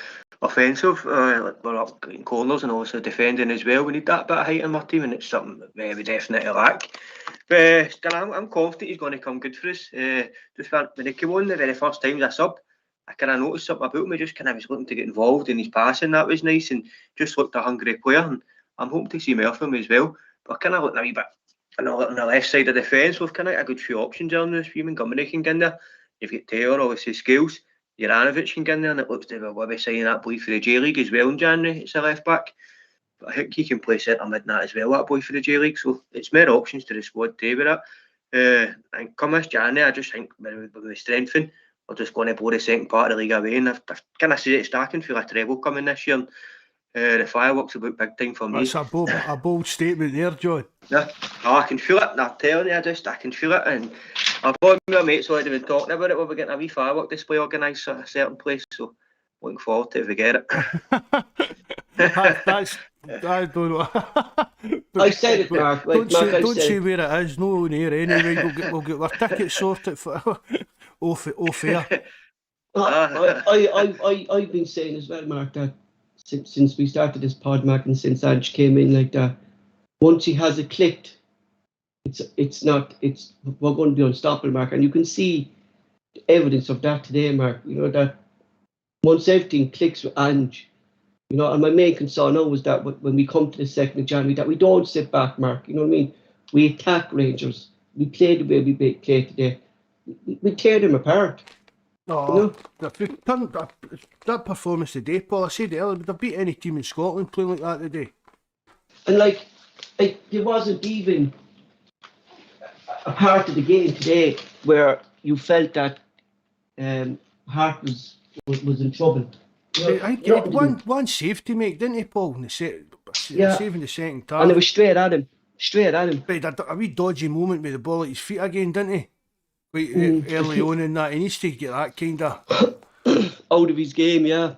[SPEAKER 3] offensive, like we're up in corners and also defending as well. We need that bit of height in our team, and it's something we definitely lack. But still, I'm confident he's going to come good for us. Just when he came on the very first time as a sub, I kind of noticed something about him. He just kind of was looking to get involved in his passing. That was nice, and just looked a hungry player. And I'm hoping to see more from him as well. But kind of looking a wee bit on the left side of the fence, we've kind of got a good few options on this. Montgomery can get in there. You've got Taylor, obviously Scales. Juranovic can get in there, and it looks like we'll be signing that boy for the J League as well in January. It's a left back. But I think he can play centre mid that as well, that boy for the J League. So it's more options to the squad too with that. And come this January, I just think when we strengthen, we're just going to blow the second part of the league away. And I've kind of seen it starting, feel a treble coming this year. The fireworks about big time for me.
[SPEAKER 1] That's a bold statement there, John.
[SPEAKER 3] Yeah, I can feel it. I'm telling you, I can feel it. And I've got my mates already been talking about it. We're getting a wee firework display organised at a certain place. So looking forward to it if we get it.
[SPEAKER 1] I don't know.
[SPEAKER 2] I said it, Mark.
[SPEAKER 1] Don't say where it is. No on air anyway. We'll get our tickets sorted for off air.
[SPEAKER 2] I've been saying as well, Mark, that since we started this pod, Mark, and since Ange came in, like that, once he has it clicked, we're going to be unstoppable, Mark, and you can see evidence of that today, Mark. That once everything clicks with Ange, and my main concern now was that when we come to the 2nd of January, that we don't sit back, Mark. You know what I mean? We attack Rangers. We play the way we play today. We tear them apart.
[SPEAKER 1] Oh, that performance today, Paul, I said it earlier, would there be any team in Scotland playing like that today? And
[SPEAKER 2] there wasn't even a part of the game today where you felt that Hart was in trouble.
[SPEAKER 1] I think he had one save to make, didn't he, Paul? And saving the second half.
[SPEAKER 2] And it was straight at him. Straight at him.
[SPEAKER 1] But he had a wee dodgy moment with the ball at his feet again, didn't he? Quite early on in that. He needs to get that kind of
[SPEAKER 2] out of his game, yeah.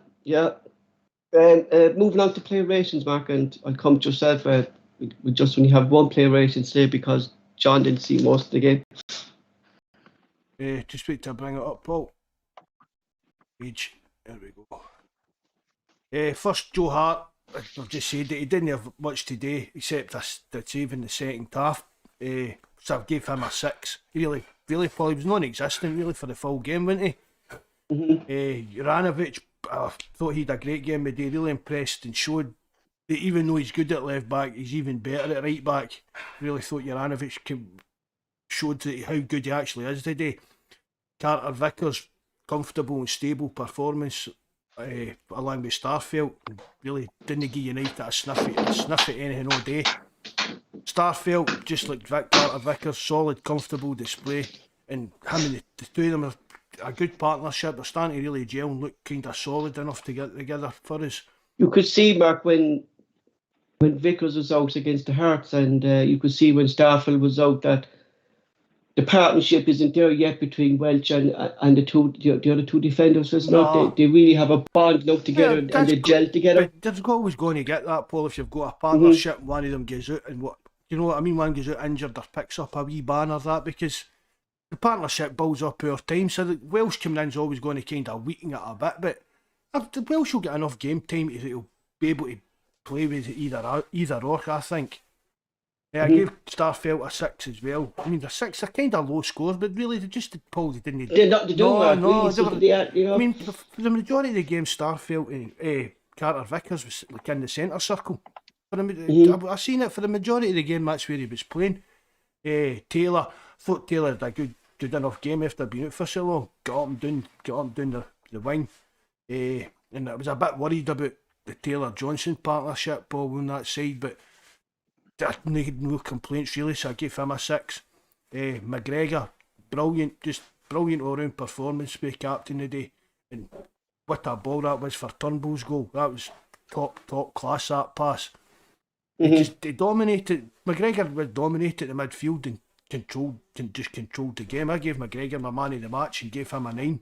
[SPEAKER 2] Moving on to player ratings, Mark, and I'll come to yourself. We just only have one player rating today because John didn't see most of the game.
[SPEAKER 1] Just wait to bring it up, Paul. Page. There we go. First, Joe Hart. I've just said that he didn't have much today except the save in the second half. So I gave him a 6. Really, Paul, he was non-existent really for the full game, wasn't he? Juranovic, I thought he had a great game today. Really impressed and showed that even though he's good at left back, he's even better at right back. Really thought Juranovic showed how good he actually is today. Carter Vickers, comfortable and stable performance. Along with Starfelt, really didn't give United a sniff at anything all day. Starfelt, just like Carter Vickers, solid, comfortable display, and him and the two of them are a good partnership. They're starting to really gel and look kind of solid enough to get together for us.
[SPEAKER 2] You could see, Mark, when Vickers was out against the Hearts, and you could see when Starfelt was out that the partnership isn't there yet between Welch and the other two defenders. So it's not they really have a bond now together and they gel together.
[SPEAKER 1] But there's always going to get that, Paul, if you've got a partnership. One of them goes out and one goes out injured or picks up a wee banner, that because the partnership builds up over time. So the Welsh coming in is always going to kind of weaken it a bit, but the Welsh will get enough game time to be able to play with either or, I think. I gave Starfelt a 6 as well. I mean, the 6 are kind of low scores, but really they didn't.
[SPEAKER 2] They're not to do
[SPEAKER 1] I mean, for the majority of the game, Starfelt and Carter Vickers was like in the centre circle. I've seen it for the majority of the game. That's where he was playing. Taylor, thought Taylor had a good enough game after being out for so long. Got him down the wing, and I was a bit worried about the Taylor Johnson partnership, Paul, on that side, but I had no complaints really, so I gave him a 6. McGregor, brilliant all round performance by captain today, and what a ball that was for Turnbull's goal. That was top class, that pass. He dominated. McGregor was dominated the midfield and controlled the game. I gave McGregor my man of the match and gave him a 9.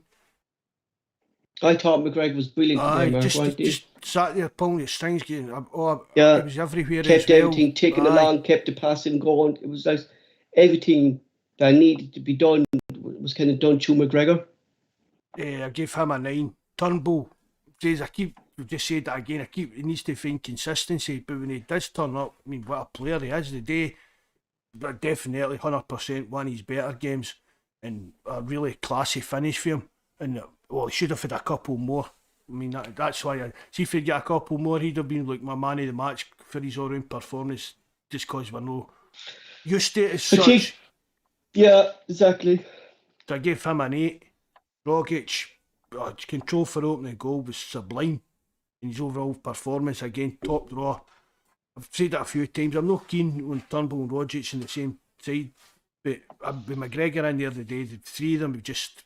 [SPEAKER 2] I thought McGregor was brilliant today,
[SPEAKER 1] just sat there pulling his strings, he was everywhere.
[SPEAKER 2] Kept everything ticking along, kept the passing going. It was like everything that needed to be done was kind of done through McGregor.
[SPEAKER 1] I gave him a 9. Turnbull, I keep just said that again. He needs to find consistency, but when he does turn up, I mean, what a player he is today. But definitely 100% one of his better games, and a really classy finish for him. And he should have had a couple more. I mean, that's why see if he'd get a couple more, he'd have been like my man of the match for his all-round performance, just because we're no used to it as such.
[SPEAKER 2] Yeah, exactly.
[SPEAKER 1] So I gave him an 8. Rogic, control for opening goal was sublime. In his overall performance, again, top draw. I've said it a few times, I'm not keen on Turnbull and Rogic on the same side, but with McGregor in there today, the three of them have just,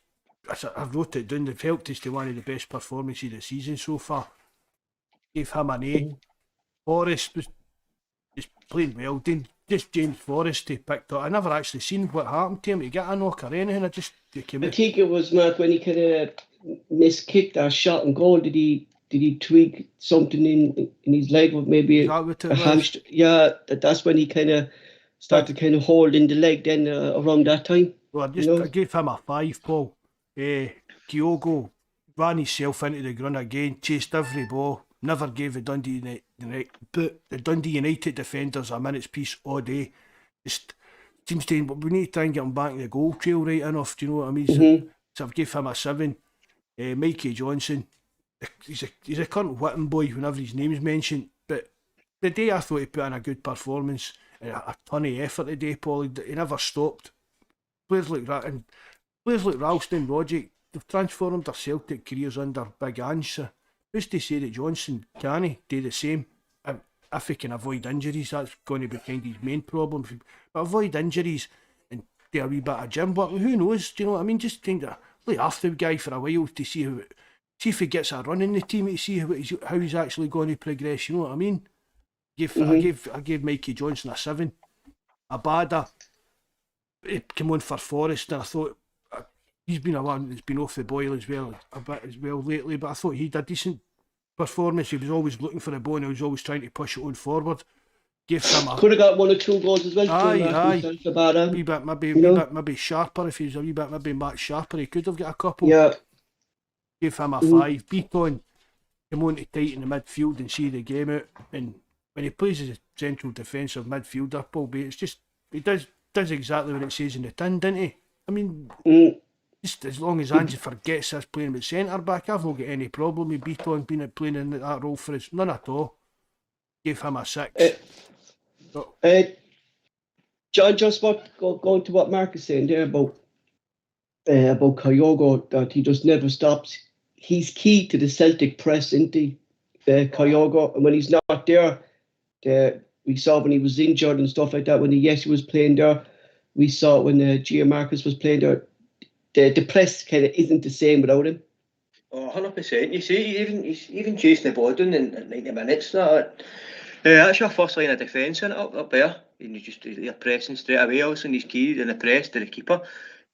[SPEAKER 1] I wrote it down, they've helped us to one of the best performances of the season so far. Gave him an 8. Forrest was just playing well. Just James Forrest he picked up. I never actually seen what happened to him. He get a knock or anything. I think
[SPEAKER 2] it was, Mark, when he kind of miskicked that shot and goal. Did he tweak something in his leg, or maybe a hamstring? Yeah, that's when he kind of started kind of holding the leg. Then around that time.
[SPEAKER 1] Well, I gave him a 5, Paul. Kyogo ran himself into the ground again, chased every ball, never gave the Dundee United defenders a minute's peace all day. Just seems to, we need to try and get him back in the goal trail right enough, do you know what I mean? So I've gave him a 7. Mikey Johnson, he's a current whipping boy whenever his name's mentioned, but the day I thought he put in a good performance and a ton of effort today, Paul. He never stopped. Players like that, and players like Ralston, Rogic, they've transformed their Celtic careers under Big Ange. So who's to say that Johnson can't do the same? If he can avoid injuries, that's going to be kind of his main problem. But avoid injuries and do a wee bit of gym work, who knows? Do you know what I mean? Just kind of look after the guy for a while to see if he gets a run in the team, to see how he's actually going to progress. You know what I mean? I gave Mikey Johnson a 7. Abada, he came on for Forest, and I thought he's been a one that's been off the boil as well a bit as well lately. But I thought he had a decent performance. He was always looking for the ball, and he was always trying to push it on forward. Gave him a
[SPEAKER 2] Could have got 1 or 2 goals as well.
[SPEAKER 1] aye.
[SPEAKER 2] Abada.
[SPEAKER 1] Wee bit maybe sharper. If he was a wee bit maybe much sharper, he could have got a couple.
[SPEAKER 2] Yeah.
[SPEAKER 1] Gave him a 5. Beaton came on to tighten the midfield and see the game out. And when he plays as a central defensive midfielder, Paul, it's just he does exactly what it says in the tin, doesn't he? I mean, just as long as Ange forgets us playing with centre back, I've not got any problem with Beaton playing in that role for us. None at all. Gave him a 6.
[SPEAKER 2] John, just going to what Mark is saying there about Kyogo, that he just never stops. He's key to the Celtic press, isn't he? Kyogo, and when he's not there, we saw when he was injured and stuff like that. When he was playing there, we saw when Gianmarcus was playing there. The press kind of isn't the same without him.
[SPEAKER 3] Oh, 100%. You see, he's even chasing the ball down in 90 minutes. That's your first line of defence in it up there. And you're pressing straight away. Also, he's key in the press to the keeper,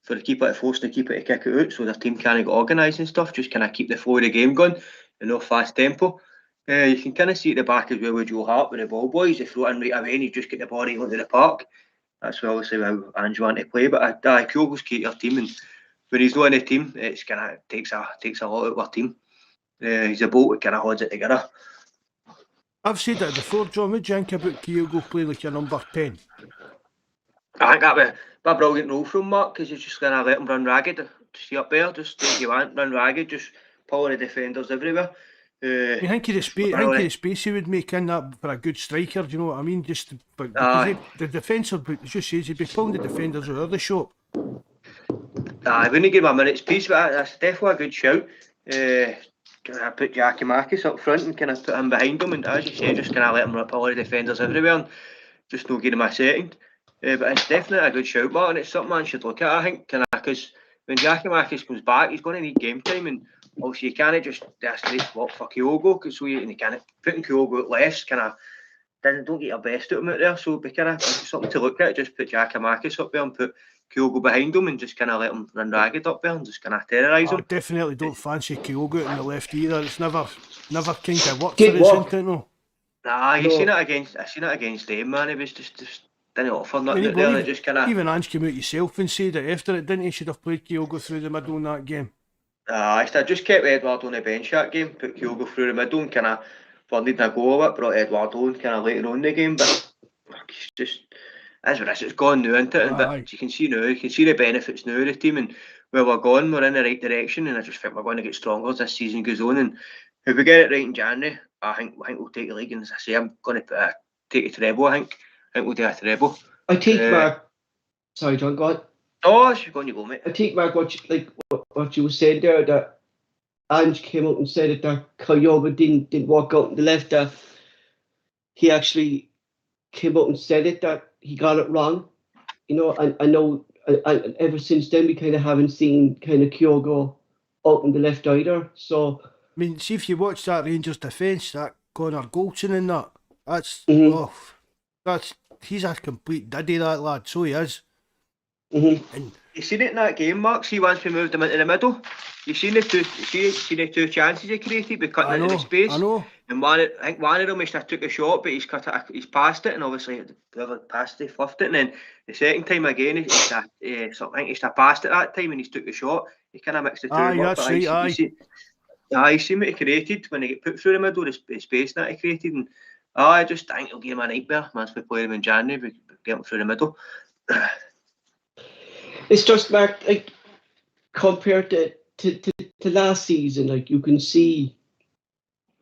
[SPEAKER 3] for the keeper to force the keeper to kick it out, so their team can't get organised and stuff. Just kind of keep the flow of the game going and no fast tempo. You can kind of see at the back as well with Joe Hart with the ball boys. They float in right away and you just get the ball right onto the park. That's obviously how Ange want to play. But Kyogo's key to our team, and when he's not in the team, it's kind of takes a lot out of our team. He's a boat that kind of holds it together.
[SPEAKER 1] I've said that before, John. What do you think about Kyogo playing like your number 10?
[SPEAKER 3] I think that was a brilliant role from Mark, because he's just going to let him run ragged. See up there, just do what you want, run ragged, just pull the defenders everywhere.
[SPEAKER 1] I think of the space he would make in that for a good striker, do you know what I mean? Just but the defence, it just says he'd be pulling the defenders out of the shop.
[SPEAKER 3] I wouldn't give him a minute's peace, but that's definitely a good shout. Can I put Jackie Marcus up front and kind of put him behind him, and as you say, just kind of let him rip all the defenders everywhere and just not give him a second. But it's definitely a good shout, Mark, and it's something man should look at, I think, because when Jackie Marcus comes back, he's going to need game time, and also you can't just do a straight swap for Kyogo, because so you kind of putting Kyogo out left kind of don't get your best out of him out there. So it'd be kind of something to look at. Just put Jackie Marcus up there and put Kyogo behind him and just kind of let him run ragged up there and just kind of terrorise him.
[SPEAKER 1] I definitely don't fancy Kyogo on the left either. It's never kind of worked for us, isn't it? No.
[SPEAKER 3] Nah, I seen it against them, man. It was just didn't offer nothing out there. It just kind of.
[SPEAKER 1] Even Ange came out himself and said that after it, didn't he? Should have played Kyogo through the middle in that game.
[SPEAKER 3] I just kept Edward on the bench that game, put Kyogo through the middle and kind of needing a go of it, brought Edward on kind of later on in the game, but it's just as what it is, it's gone now, isn't it? But you can see the benefits now of the team, and where we're going, we're in the right direction, and I just think we're going to get stronger as this season goes on, and if we get it right in January, I think we'll take the league, and as I say, I'm going to take a treble. I think we'll do a treble.
[SPEAKER 2] I think Mark. Sorry, John, go on.
[SPEAKER 3] Oh, she's going to go, mate.
[SPEAKER 2] I think Mark, what you were saying there, that Ange came out and said that Kyogo didn't work out on the left. That he actually came out and said it, that he got it wrong. You know, and I know, and ever since then we kind of haven't seen kind of Kyogo out on the left either. So
[SPEAKER 1] I mean, see if you watch that Rangers defence, that Connor Goldson and that's he's a complete diddy, that lad. So he is.
[SPEAKER 2] And
[SPEAKER 3] you seen it in that game, Mark. See, once we moved him into the middle, you seen the two chances he created by cutting into the space. I know. And I think one of them he took a shot, but he's passed it, and obviously whoever passed it, fluffed it. And then the second time again, I think he's passed it that time, and he's took the shot. He kind of mixed the two.
[SPEAKER 1] That's right.
[SPEAKER 3] You see what he created when he get put through the middle, the space that he created, and I just think he'll give him a nightmare once we play him in January. We get him through the middle.
[SPEAKER 2] It's just, Mark, like, compared to last season, like, you can see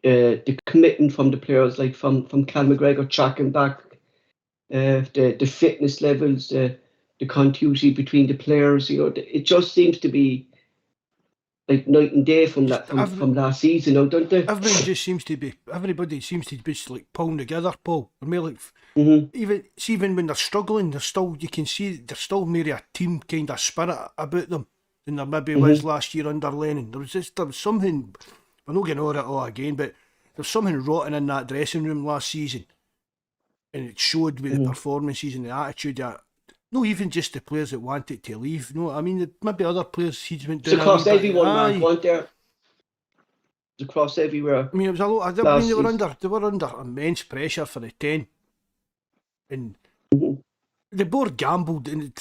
[SPEAKER 2] the commitment from the players, like from Cal McGregor tracking back, the fitness levels, the continuity between the players. You know, it just seems to be like night and day from last season, don't they?
[SPEAKER 1] Everybody seems to be like pulling together, Paul. I mean, like, even when they're struggling, you can see there's still maybe a team kind of spirit about them than there maybe was last year under Lennon. There was something. We're not getting over it all again, but there's something rotten in that dressing room last season. and it showed with the performances and the attitude that, no, even just the players that wanted to leave. No, I mean, maybe other players he's went down.
[SPEAKER 2] It's across
[SPEAKER 1] a wee
[SPEAKER 2] everyone,
[SPEAKER 1] bit.
[SPEAKER 2] Mark, weren't there? It's across everywhere.
[SPEAKER 1] I mean, it was a lot. I mean, they were under immense pressure for the 10, and the board gambled. And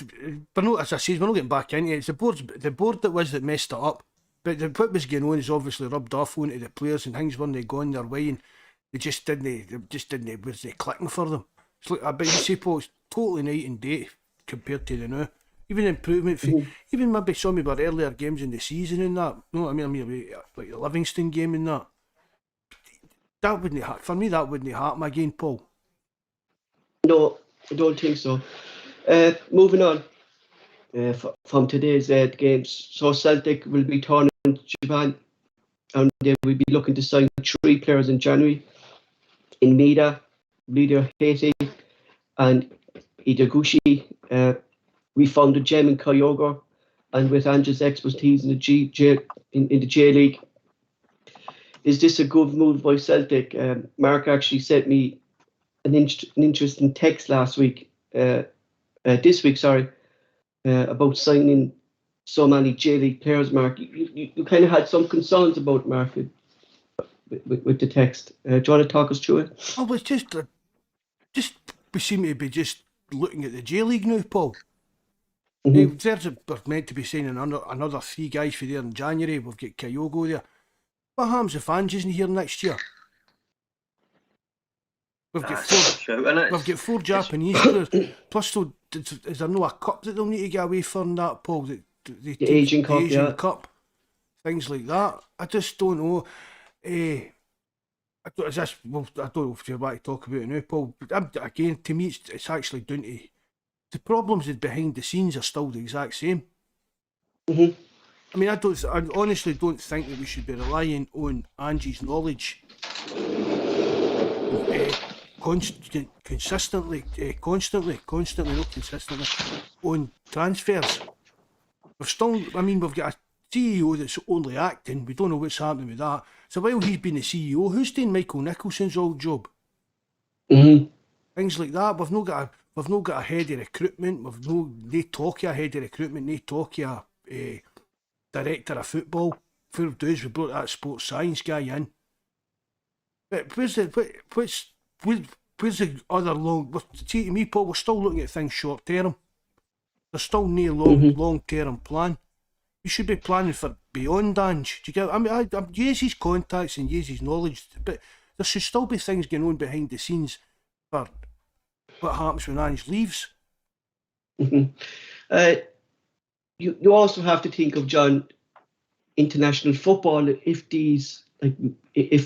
[SPEAKER 1] but no, as I say, we're not getting back into it. It's the board that was that messed it up. But what was going on is obviously rubbed off onto the players, and things weren't going their way, and they just didn't. Was they clicking for them? It's like I bet you say, Paul, it's totally night and day compared to the now. Even improvement, even maybe some of our earlier games in the season and that. No, I mean, like the Livingston game and that. That wouldn't for me. That wouldn't happen again, Paul.
[SPEAKER 2] No, I don't think so. Moving on from today's games. So Celtic will be touring Japan, and they will be looking to sign 3 players in January. In Mida, Leader Haiti, and Idaguchi. We found a gem in Kyogo, and with Ange's expertise in the J League, is this a good move by Celtic? Mark actually sent me an interesting text this week, about signing so many J League players. Mark, you kind of had some concerns about Mark with the text. Do you want to talk us through it?
[SPEAKER 1] Oh, it's just we seem to be just looking at the J League now, Paul. We're meant to be signing another 3 guys for there in January. We've got Kyogo there. What happens if Ange isn't here next year? We've got 4 Japanese players. Plus, so, is there no a cup that they'll need to get away from that, Paul? The
[SPEAKER 2] Asian Cup,
[SPEAKER 1] things like that. I just don't know. I don't know if you're about to talk about it now, Paul. But again, to me, it's actually down to the problems behind the scenes are still the exact same. I mean, I honestly don't think that we should be relying on Ange's knowledge constantly on transfers. We've got a CEO that's only acting. We don't know what's happening with that. So while he's been the CEO, who's doing Michael Nicholson's old job? Things like that. We've not got a head of recruitment. They talk of a head of recruitment. They talk of a director of football. What we've done is we brought that sports science guy in. But where's the other long? See, to me, Paul, we're still looking at things short term. There's still no long term plan. You should be planning for beyond Ange. Do you get? I mean, I use his contacts and use his knowledge, but there should still be things going on behind the scenes for what happens when Ange leaves.
[SPEAKER 2] You also have to think of, John, international football. If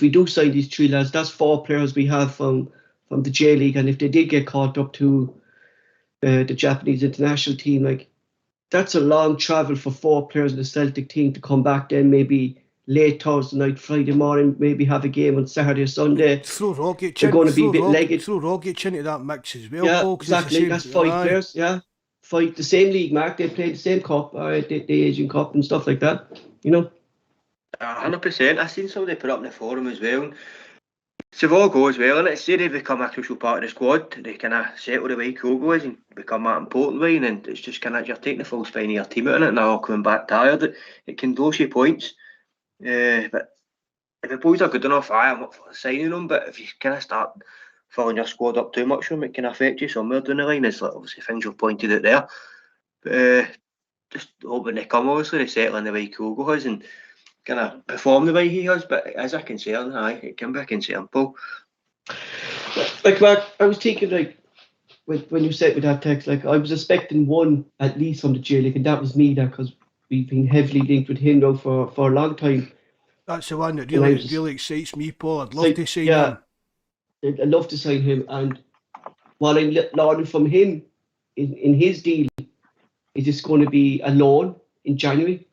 [SPEAKER 2] we do sign these 3 lads, that's 4 players we have from the J League, and if they did get caught up to the Japanese international team, that's a long travel for 4 players in the Celtic team to come back then maybe late Thursday night, Friday morning, maybe have a game on Saturday or Sunday.
[SPEAKER 1] Throw Rogic
[SPEAKER 2] They're going to be a bit legged.
[SPEAKER 1] Throw Rogic into that mix as well,
[SPEAKER 2] Yeah,
[SPEAKER 1] Paul,
[SPEAKER 2] exactly. That's 5 players, yeah. 5, the same league, Mark. They play the same cup, the Asian Cup and stuff like that,
[SPEAKER 3] 100%. I've seen somebody put up in the forum as well. So if all goes well, and say they become a crucial part of the squad, they kind of settle the way Kyogo is and become that important line, and it's just kind of you're taking the full spine of your team out in it, and they're all coming back tired. It can lose you points. But if the boys are good enough, I'm up for signing them. But if you kind of start filling your squad up too much, it can affect you somewhere down the line. It's like obviously things you've pointed out there. But just hoping they come, obviously, they settle in the way Kyogo has and kind of perform the way he has. But as a concern, it can be a concern, Paul.
[SPEAKER 2] Mark, I was thinking, when you sent me that text, I was expecting 1 at least from the J League, and that was me, because we've been heavily linked with him now for a long time.
[SPEAKER 1] That's the one that really excites me, Paul. I'd love to sign him.
[SPEAKER 2] I'd love to sign him, and what I'm learning from him in his deal is it's going to be a loan in January.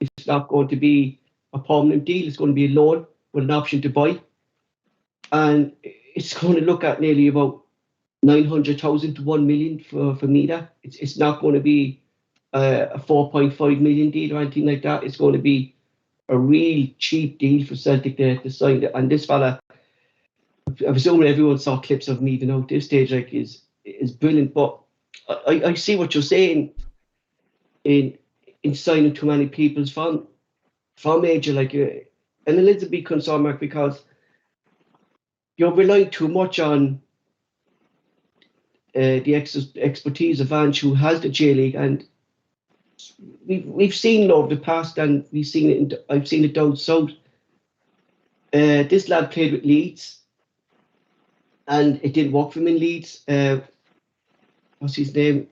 [SPEAKER 2] It's not going to be a permanent deal. It's going to be a loan with an option to buy, and it's going to look at nearly about 900,000 to 1 million for Mida. It's not going to be a 4.5 million deal or anything like that. It's going to be a real cheap deal for Celtic to sign it. And this fella, I presume everyone saw clips of him even out this stage, like, is brilliant. But I see what you're saying in signing too many people from major, like, and a little bit concerned, Mark, because you're relying too much on the expertise of Ange, who has the J League, and we've seen over the past, and I've seen it down south. This lad played with Leeds, and it didn't work for him in Leeds. What's his name?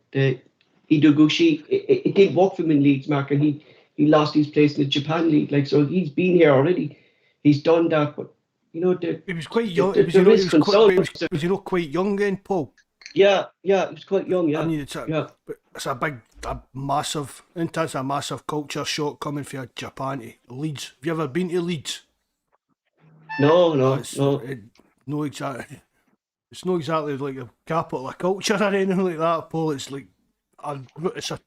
[SPEAKER 2] Idoguchi. It didn't work for him in Leeds, Mark, and he lost his place in the Japan League. Like, so he's been here already. He's done that, but he was
[SPEAKER 1] quite young. Was he not quite young then, Paul?
[SPEAKER 2] Yeah, he was quite young. Yeah,
[SPEAKER 1] I mean, it's a massive culture shock coming from Japan to Leeds. Have you ever been to Leeds?
[SPEAKER 2] No.
[SPEAKER 1] Exactly. It's not exactly like a capital of culture or anything like that, Paul. It's like it's a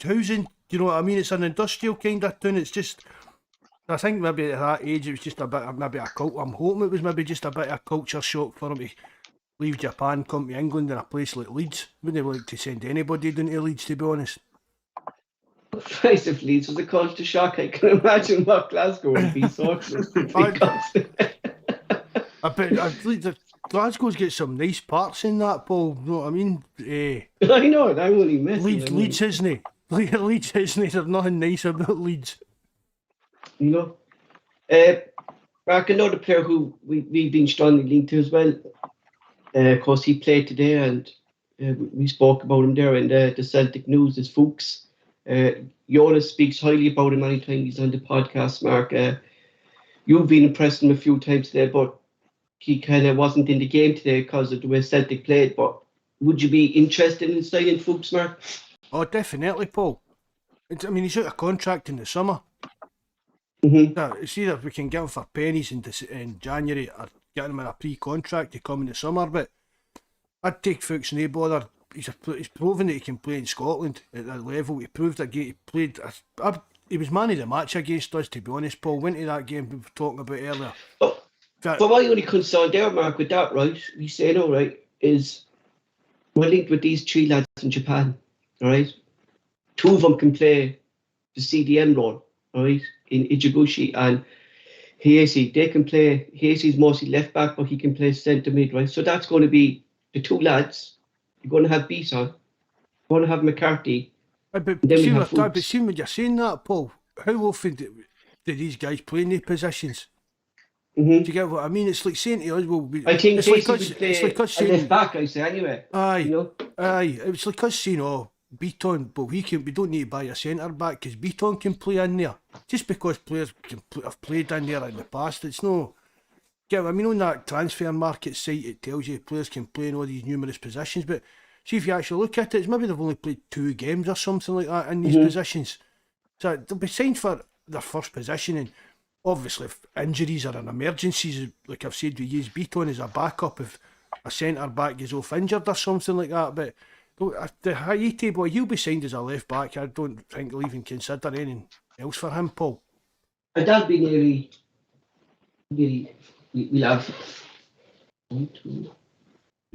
[SPEAKER 1] housing. You know what I mean? It's an industrial kind of town. It's just, I think maybe at that age it was just a bit of I'm hoping it was maybe just a bit of a culture shock for him to leave Japan, come to England in a place like Leeds. Wouldn't like to send anybody down to Leeds, to be honest.
[SPEAKER 2] Christ, if Leeds was a culture shock, I can imagine what Glasgow would be sorted.
[SPEAKER 1] I bet Glasgow's got some nice parts in that, Paul. You know what I mean?
[SPEAKER 2] I know, I'm only missing.
[SPEAKER 1] Leeds isn't he? Leeds isn't he? There's nothing nice about Leeds.
[SPEAKER 2] You know? Mark, another player who we've been strongly linked to as well. Of course, he played today, and we spoke about him there in the Celtic News, is Fuchs. Jonas speaks highly about him anytime he's on the podcast, Mark. You've been impressed him a few times today, but he kind of wasn't in the game today because of the way Celtic played. But would you be interested in signing Fuchs, Mark?
[SPEAKER 1] Oh, definitely, Paul. I mean, he's out of contract in the summer.
[SPEAKER 2] Mm-hmm.
[SPEAKER 1] It's either we can get him for pennies in January or get him in a pre-contract to come in the summer, but I'd take Fuchs, no bother. He's proven that he can play in Scotland at that level. He proved that he played. He was man of the match against us, to be honest, Paul. Went to that game we were talking about earlier.
[SPEAKER 2] But my only concern there, Mark, with that, right, we say no, right, is we're linked with these three lads in Japan, all right? Two of them can play the CDM role, all right, in Ichiguchi and Hayesi. They can play, Hayesi's mostly left back, but he can play centre mid, right? So that's going to be the two lads. You're going to have Beeson, you're going to have McCarthy.
[SPEAKER 1] But see when you're saying that, Paul, how often do these guys play in their positions?
[SPEAKER 2] Mm-hmm.
[SPEAKER 1] Do you get what I mean? It's like saying to us, well,
[SPEAKER 2] I think
[SPEAKER 1] it's
[SPEAKER 2] Casey
[SPEAKER 1] like
[SPEAKER 2] would play
[SPEAKER 1] us saying,
[SPEAKER 2] left back, I say, anyway.
[SPEAKER 1] Aye,
[SPEAKER 2] you know?
[SPEAKER 1] Aye. It's like us saying, oh, Beaton, but we don't need to buy a centre back because Beaton can play in there. Just because players have played in there in the past, it's no. Yeah, I mean, on that transfer market site, it tells you players can play in all these numerous positions, but see if you actually look at it, it's maybe they've only played 2 games or something like that in these positions. So they'll be signed for their first position, and obviously if injuries or an emergencies, like I've said, we use Beaton as a backup if a centre back gets off injured or something like that. But the Haiti boy, he'll be signed as a left back. I don't think they'll even consider anything else for him, Paul.
[SPEAKER 2] And that'd be nearly we'll have 1, 2,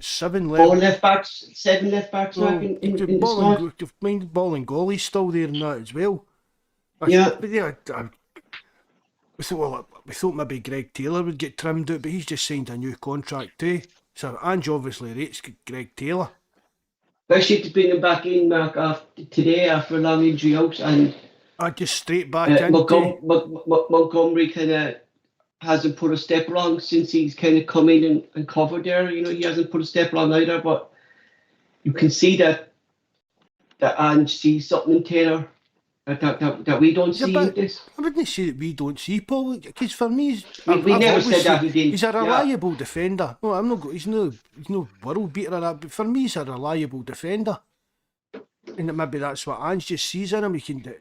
[SPEAKER 1] 7 left
[SPEAKER 2] backs, 7 left backs.
[SPEAKER 1] Well,
[SPEAKER 2] in the squad.
[SPEAKER 1] You've mind ball and goalie's still there and that as well.
[SPEAKER 2] Yeah.
[SPEAKER 1] But yeah, we thought maybe Greg Taylor would get trimmed out, but he's just signed a new contract too. So Ange obviously rates Greg Taylor.
[SPEAKER 2] Especially to bring him back in, Mark, after a long injury out, and
[SPEAKER 1] just straight back in.
[SPEAKER 2] Montgomery kind of hasn't put a step wrong since he's kind of come in and covered there. You know, he hasn't put a step wrong either, but you can see that Ange sees something in Taylor that we don't see in this.
[SPEAKER 1] I wouldn't say that we don't see, Paul, because for me,
[SPEAKER 2] we never said that he didn't.
[SPEAKER 1] He's a reliable defender. No, he's no world beater or that, but for me, he's a reliable defender. And maybe that's what Ange just sees in him. He can do.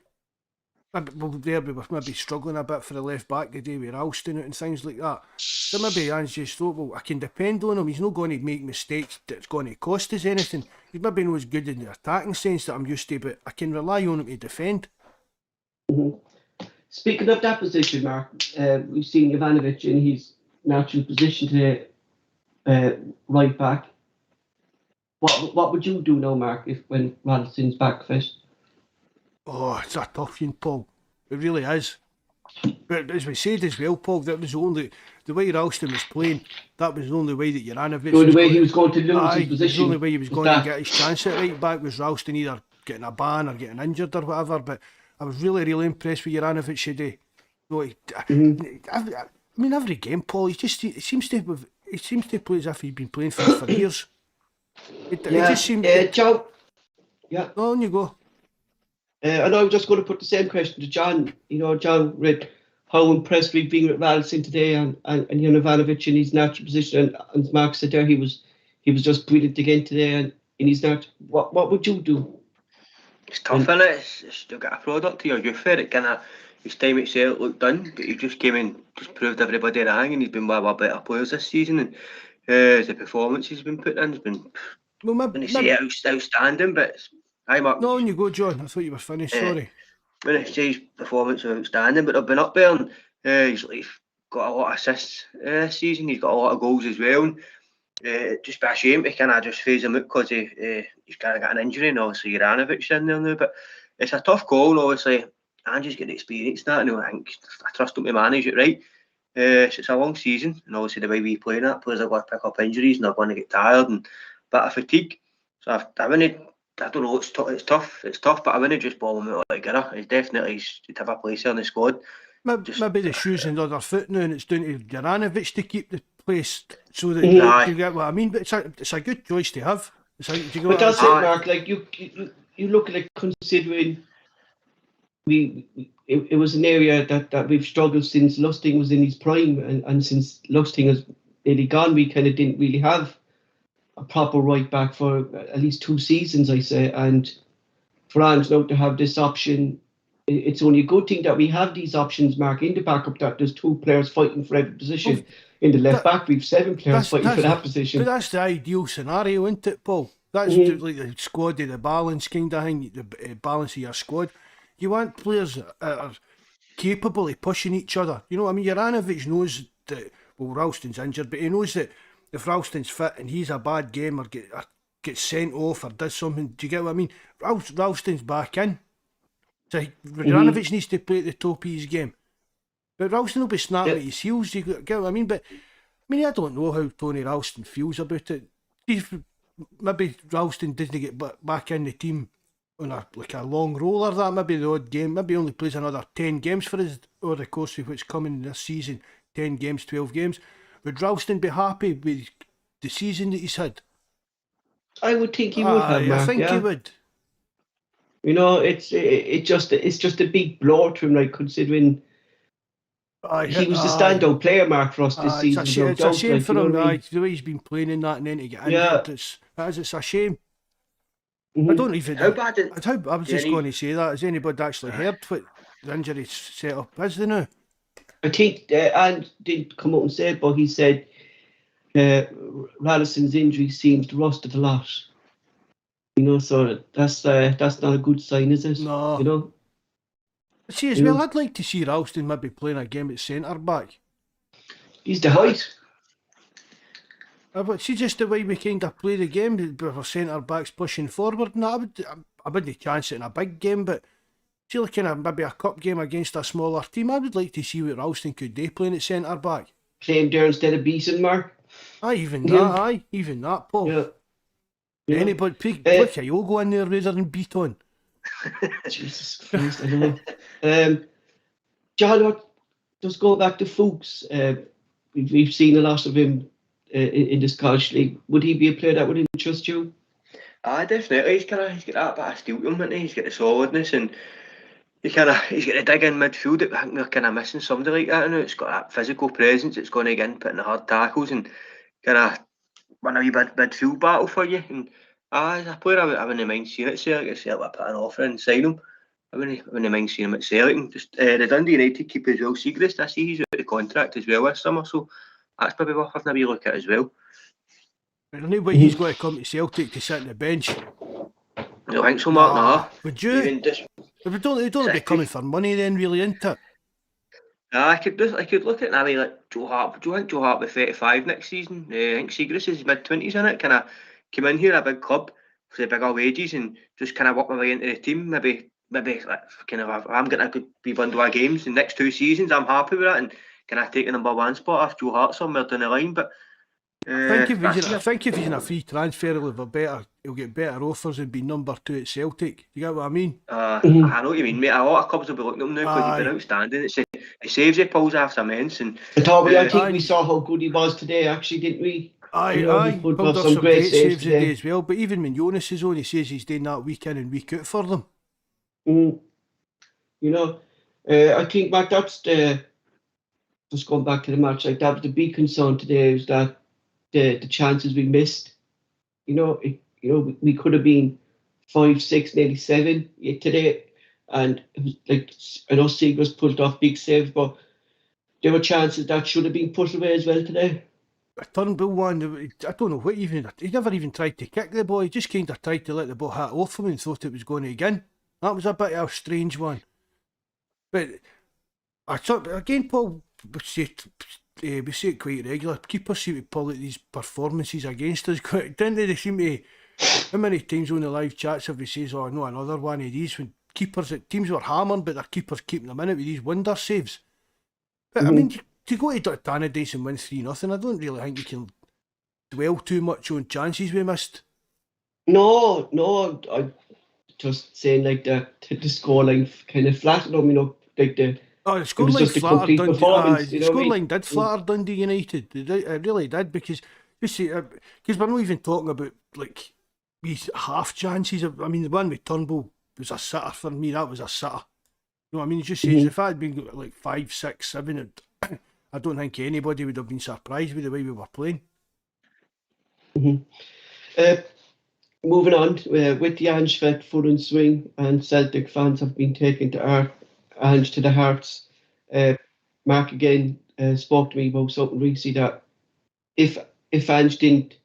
[SPEAKER 1] We were maybe struggling a bit for the left back today with Ralston and things like that. So maybe Ange just thought, well, I can depend on him. He's not going to make mistakes that's going to cost us anything. He's maybe not as good in the attacking sense that I'm used to, but I can rely on him to defend.
[SPEAKER 2] Mm-hmm. Speaking of that position, Mark, we've seen Ivanovic in natural position today, right back. What would you do now, Mark, if when Ralston's back fit?
[SPEAKER 1] Oh, it's a tough one, Paul. It really is. But as we said as well, Paul, that was the way Ralston was playing, that was the only way that Juranovic
[SPEAKER 2] The only way he was going to lose his
[SPEAKER 1] the
[SPEAKER 2] position.
[SPEAKER 1] only way he was going to get his chance at right back was Ralston either getting a ban or getting injured or whatever. But I was really, really impressed with Juranovic today. So I mean, every game, Paul, he seems to play as if he's been playing for years. It just seems.
[SPEAKER 2] John. Yeah.
[SPEAKER 1] On you go.
[SPEAKER 2] And I was just going to put the same question to John. You know, John read how impressed we've been with Ralston today and Juranovic in his natural position. And Mark said there he was just brilliant again today. And in his natural, what would you do?
[SPEAKER 3] It's tough, isn't it? It's still got a product to your youth there. It kind of, his time at Celtic looked done, but he just came in, just proved everybody wrong, and he's been one of our better players this season. And the performance he's been put in has been, outstanding. But Mark.
[SPEAKER 1] No, on you go, John. I thought you were finished. Sorry.
[SPEAKER 3] When I say his performance was outstanding, but they've been up there, and he's got a lot of assists this season. He's got a lot of goals as well. And, just be a shame to kind of just phase him out because he's kind of got an injury, and obviously Juranovic's in there now. But it's a tough call, and obviously Ange's got experience in that, and I trust him to manage it right. So it's a long season, and obviously the way we play that, players are going to pick up injuries and they're going to get tired and a bit of fatigue. So I don't know, it's tough, but I wouldn't just ball him out like Gira. He's definitely to have a place here in the squad.
[SPEAKER 1] Maybe the shoes on the other foot now, and it's down to Juranovic to keep the place so that you get what I mean. But it's a good choice to have.
[SPEAKER 2] But that's it, Mark. Like you look at it, considering it was an area that we've struggled since Lustig was in his prime, and since Lustig has nearly gone, we kind of didn't really have a proper right back for at least 2 seasons, I say. And for Ange now to have this option, it's only a good thing that we have these options, Mark, in the backup, that there's 2 players fighting for every position. In the left back, we've 7 players fighting for that position.
[SPEAKER 1] But that's the ideal scenario, isn't it, Paul? That's like the squad of the balance kind of thing, the balance of your squad. You want players that are capable of pushing each other. You know what I mean? Juranovic knows that, well, Ralston's injured, but he knows that if Ralston's fit and he's a bad game or gets sent off or does something, do you get what I mean? Ralston's back in. So Juranovic needs to play at the top of his game. But Ralston will be snapping at his heels, you get what I mean? But, I mean, I don't know how Tony Ralston feels about it. Maybe Ralston doesn't get back in the team on a long roll or that, maybe the odd game, maybe he only plays another 10 games for us over the course of what's coming this season, 10 games, 12 games. Would Ralston be happy with the season that he's had?
[SPEAKER 2] I would think he would have, Mark.
[SPEAKER 1] I think he would.
[SPEAKER 2] You know, it's just a big blow to him, like, considering he was the standout player, Mark, for us this season.
[SPEAKER 1] It's a shame for him, the way he's been playing in that, and then to get injured, it's a shame. I don't even. I was just going to say that. Has anybody actually heard what the injury set up is now?
[SPEAKER 2] I think Ange didn't come out and say it, but he said Ralston's injury seems to rusted a lot. You know, so that's not a good sign, is it?
[SPEAKER 1] No.
[SPEAKER 2] You know.
[SPEAKER 1] See, as well, I'd like to see Ralston maybe playing a game at centre back.
[SPEAKER 2] He's the height.
[SPEAKER 1] But see, just the way we kind of play the game, with our centre backs pushing forward, and I wouldn't chance it in a big game, but see, like in maybe a cup game against a smaller team, I would like to see what Ralston could do playing at centre back.
[SPEAKER 2] Playing there instead of Beeson, Mark.
[SPEAKER 1] Even that, Paul.
[SPEAKER 2] Yeah.
[SPEAKER 1] Anybody pick Kyogo in there rather than Beaton.
[SPEAKER 2] Jesus Christ, I don't know. John, just go back to Fuchs. We've seen a lot of him in the Scottish League. Would he be a player that would interest you?
[SPEAKER 3] Definitely. He's got that bit of steel to him, hasn't he? He's got the solidness, and he's got the dig in midfield. I think they're kind of missing somebody like that now. It's got that physical presence. It's going to get in, putting the hard tackles, and kind of win a wee midfield battle for you. And as a player, I wouldn't mind seeing it. Celtic put an offer and sign him. I wouldn't mind seeing him at Celtic. And just the Dundee United keep as well. Seagrass, I see he's out of the contract as well this summer, so that's probably worth having a wee look at as well.
[SPEAKER 1] I don't know why he's going to come to Celtic to sit on the bench.
[SPEAKER 3] I don't think so, Mark.
[SPEAKER 1] Would you? If they don't be coming for money then, really, isn't it?
[SPEAKER 3] I could look at it that way. Like Joe Hart, do you think Joe Hart will be 35 next season? I think Seagrass is mid-20s in it. Kind of come in here a big club for the bigger wages and just kind of work my way into the team. Maybe like kind of if I'm getting a good wee bundle of games the next 2 seasons, I'm happy with that and can I take the #1 spot off Joe Hart somewhere down the line. But
[SPEAKER 1] I
[SPEAKER 3] that's
[SPEAKER 1] think if he's in a free transfer, he'll get better offers and be number 2 at Celtic. You get what I mean?
[SPEAKER 3] I know what you mean, mate. A lot of clubs will be looking at him now because he's been
[SPEAKER 1] Aye.
[SPEAKER 3] outstanding. He saves he pulls after immense and
[SPEAKER 2] And Tommy, I think
[SPEAKER 1] Aye.
[SPEAKER 2] we saw how good he was today, actually, didn't we?
[SPEAKER 1] Aye,
[SPEAKER 2] You know,
[SPEAKER 1] aye.
[SPEAKER 2] he pulled
[SPEAKER 1] Pulled
[SPEAKER 2] off
[SPEAKER 1] off
[SPEAKER 2] some great saves
[SPEAKER 1] today
[SPEAKER 2] today.
[SPEAKER 1] as well. But even when Jonas is on, he says he's doing that week in and week out for them.
[SPEAKER 2] You know, I think, Mark, that's just going back to the match, like that was the big concern today, is that the chances we missed. You know, we could have been 5, 6, maybe 7 today, and it was like, I know Seagrass pulled off big saves, but there were chances that should have been put away as well today.
[SPEAKER 1] Turnbull one, I don't know what he never even tried to kick the ball. He just kind of tried to let the ball hit off him and thought it was going again. That was a bit of a strange one. But I thought again, Paul, we say it quite regular. Keepers seem to pull out these performances against us. Didn't they? They seem to. How many times on the live chats have we says, "Oh no, another one of these"? When teams were hammering, but their keepers keeping them in it with these wonder saves. But I mean, to go to Tannadice and win 3-0, I don't really think you can dwell too much on chances we missed.
[SPEAKER 2] No, I'm just saying like the scoreline kind of flattened them, you know, like the.
[SPEAKER 1] Oh, the
[SPEAKER 2] It was
[SPEAKER 1] scoreline
[SPEAKER 2] just a
[SPEAKER 1] flattered
[SPEAKER 2] complete
[SPEAKER 1] Dundee.
[SPEAKER 2] performance,
[SPEAKER 1] The
[SPEAKER 2] you know what I mean?
[SPEAKER 1] scoreline did flatter Dundee United. It really did because you see, because we're not even talking about like these half chances. I mean, the one with Turnbull was a sitter for me. That was a sitter. You know what I mean? It just says if I had been like 5, 6, 7, I don't think anybody would have been surprised with the way we were playing.
[SPEAKER 2] Moving on, with the Ange vet full in swing, and Celtic fans have been taken to Ange to the hearts. Mark again spoke to me about something recently that if Ange didn't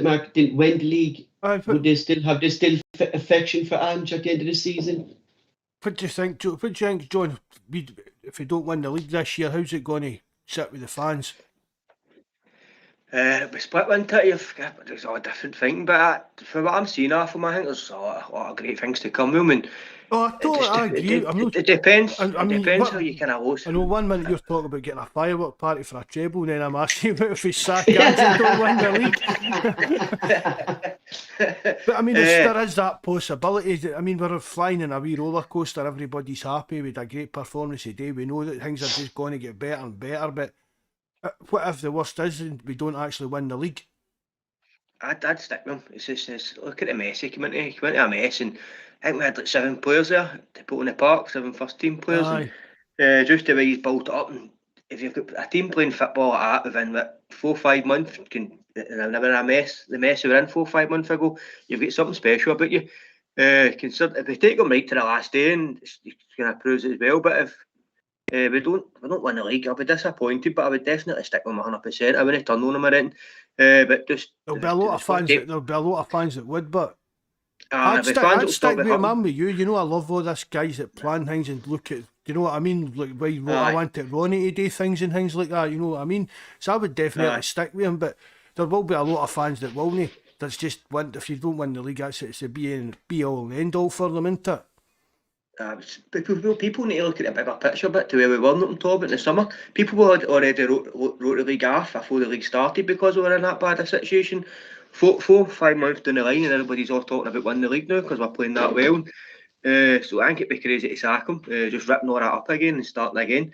[SPEAKER 2] Mark didn't win the league, would they still have this affection for Ange at the end of the season?
[SPEAKER 1] What do you think, Joe? What do you think, John? If we don't win the league this year, how's it going to sit with the fans?
[SPEAKER 3] we split winter. There's all different thing, but for what I'm seeing off him, I think there's a lot of great things to come. I mean,
[SPEAKER 1] Oh, I agree.
[SPEAKER 3] it depends.
[SPEAKER 1] I mean,
[SPEAKER 3] it depends how you kind of lose.
[SPEAKER 1] I know 1 minute you're talking about getting a firework party for a treble, and then I'm asking about if we sack Ange and don't win the league. But I mean, there is that possibility. I mean, we're flying in a wee roller coaster. Everybody's happy with a great performance today. We know that things are just going to get better and better. But what if the worst is and we don't actually win the league?
[SPEAKER 3] I'd stick with him. It's just look at the mess he came into a mess, and I think we had like 7 players there to put in the park, 7 first team players.
[SPEAKER 1] Aye.
[SPEAKER 3] And, just the way he's built it up, and if you've got a team playing football like that within 4 or 5 months, and never a mess, the mess we were in 4 or 5 months ago, you've got something special about you. If we take them right to the last day, and it's kind of proves it as well. But if we don't win the league, I'll be disappointed. But I would definitely stick with him 100%. I wouldn't turn on him or anything. But just
[SPEAKER 1] There'll be a lot of fans that would, but
[SPEAKER 3] I'd
[SPEAKER 1] I'd stick with him. I'm with you. You know, I love all these guys that plan things and look at. You know what I mean? Like why I wanted Ronnie to do things and things like that. You know what I mean? So I would definitely stick with him. But there will be a lot of fans that will not. That's just want if you don't win the league, it's a be all and end all for them, isn't it?
[SPEAKER 3] People need to look at the bigger picture a bit to where we were on top in the summer. People had already wrote the league off before the league started because we were in that bad a situation. 4 or 5 months down the line, and everybody's all talking about winning the league now because we're playing that well. So I think it'd be crazy to sack him, just ripping all that up again and starting again.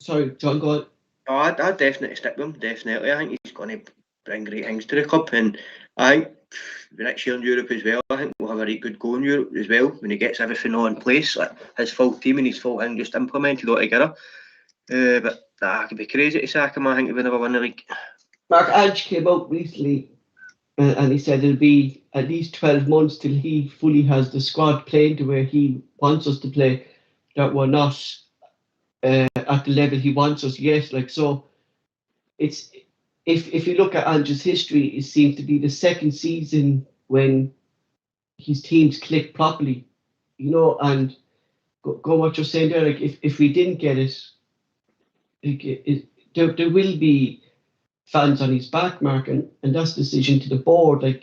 [SPEAKER 2] Sorry, John, go on.
[SPEAKER 3] I'd definitely stick with him, definitely. I think he's going to bring great things to the club, and I think the next year in Europe as well, I think we'll have a really good go in Europe as well when he gets everything all in place, like his full team and his full thing just implemented all together. But it could be crazy to sack him, I think, if we never win the league.
[SPEAKER 2] Mark, Ange came out recently and he said it'll be at least 12 months till he fully has the squad playing to where he wants us to play, that we're not at the level he wants us yet. Like, so it's if you look at Ange's history, it seems to be the second season when his teams click properly, you know, and go what you're saying there. Like if we didn't get it, there will be fans on his back, Mark, and that's the decision to the board. Like,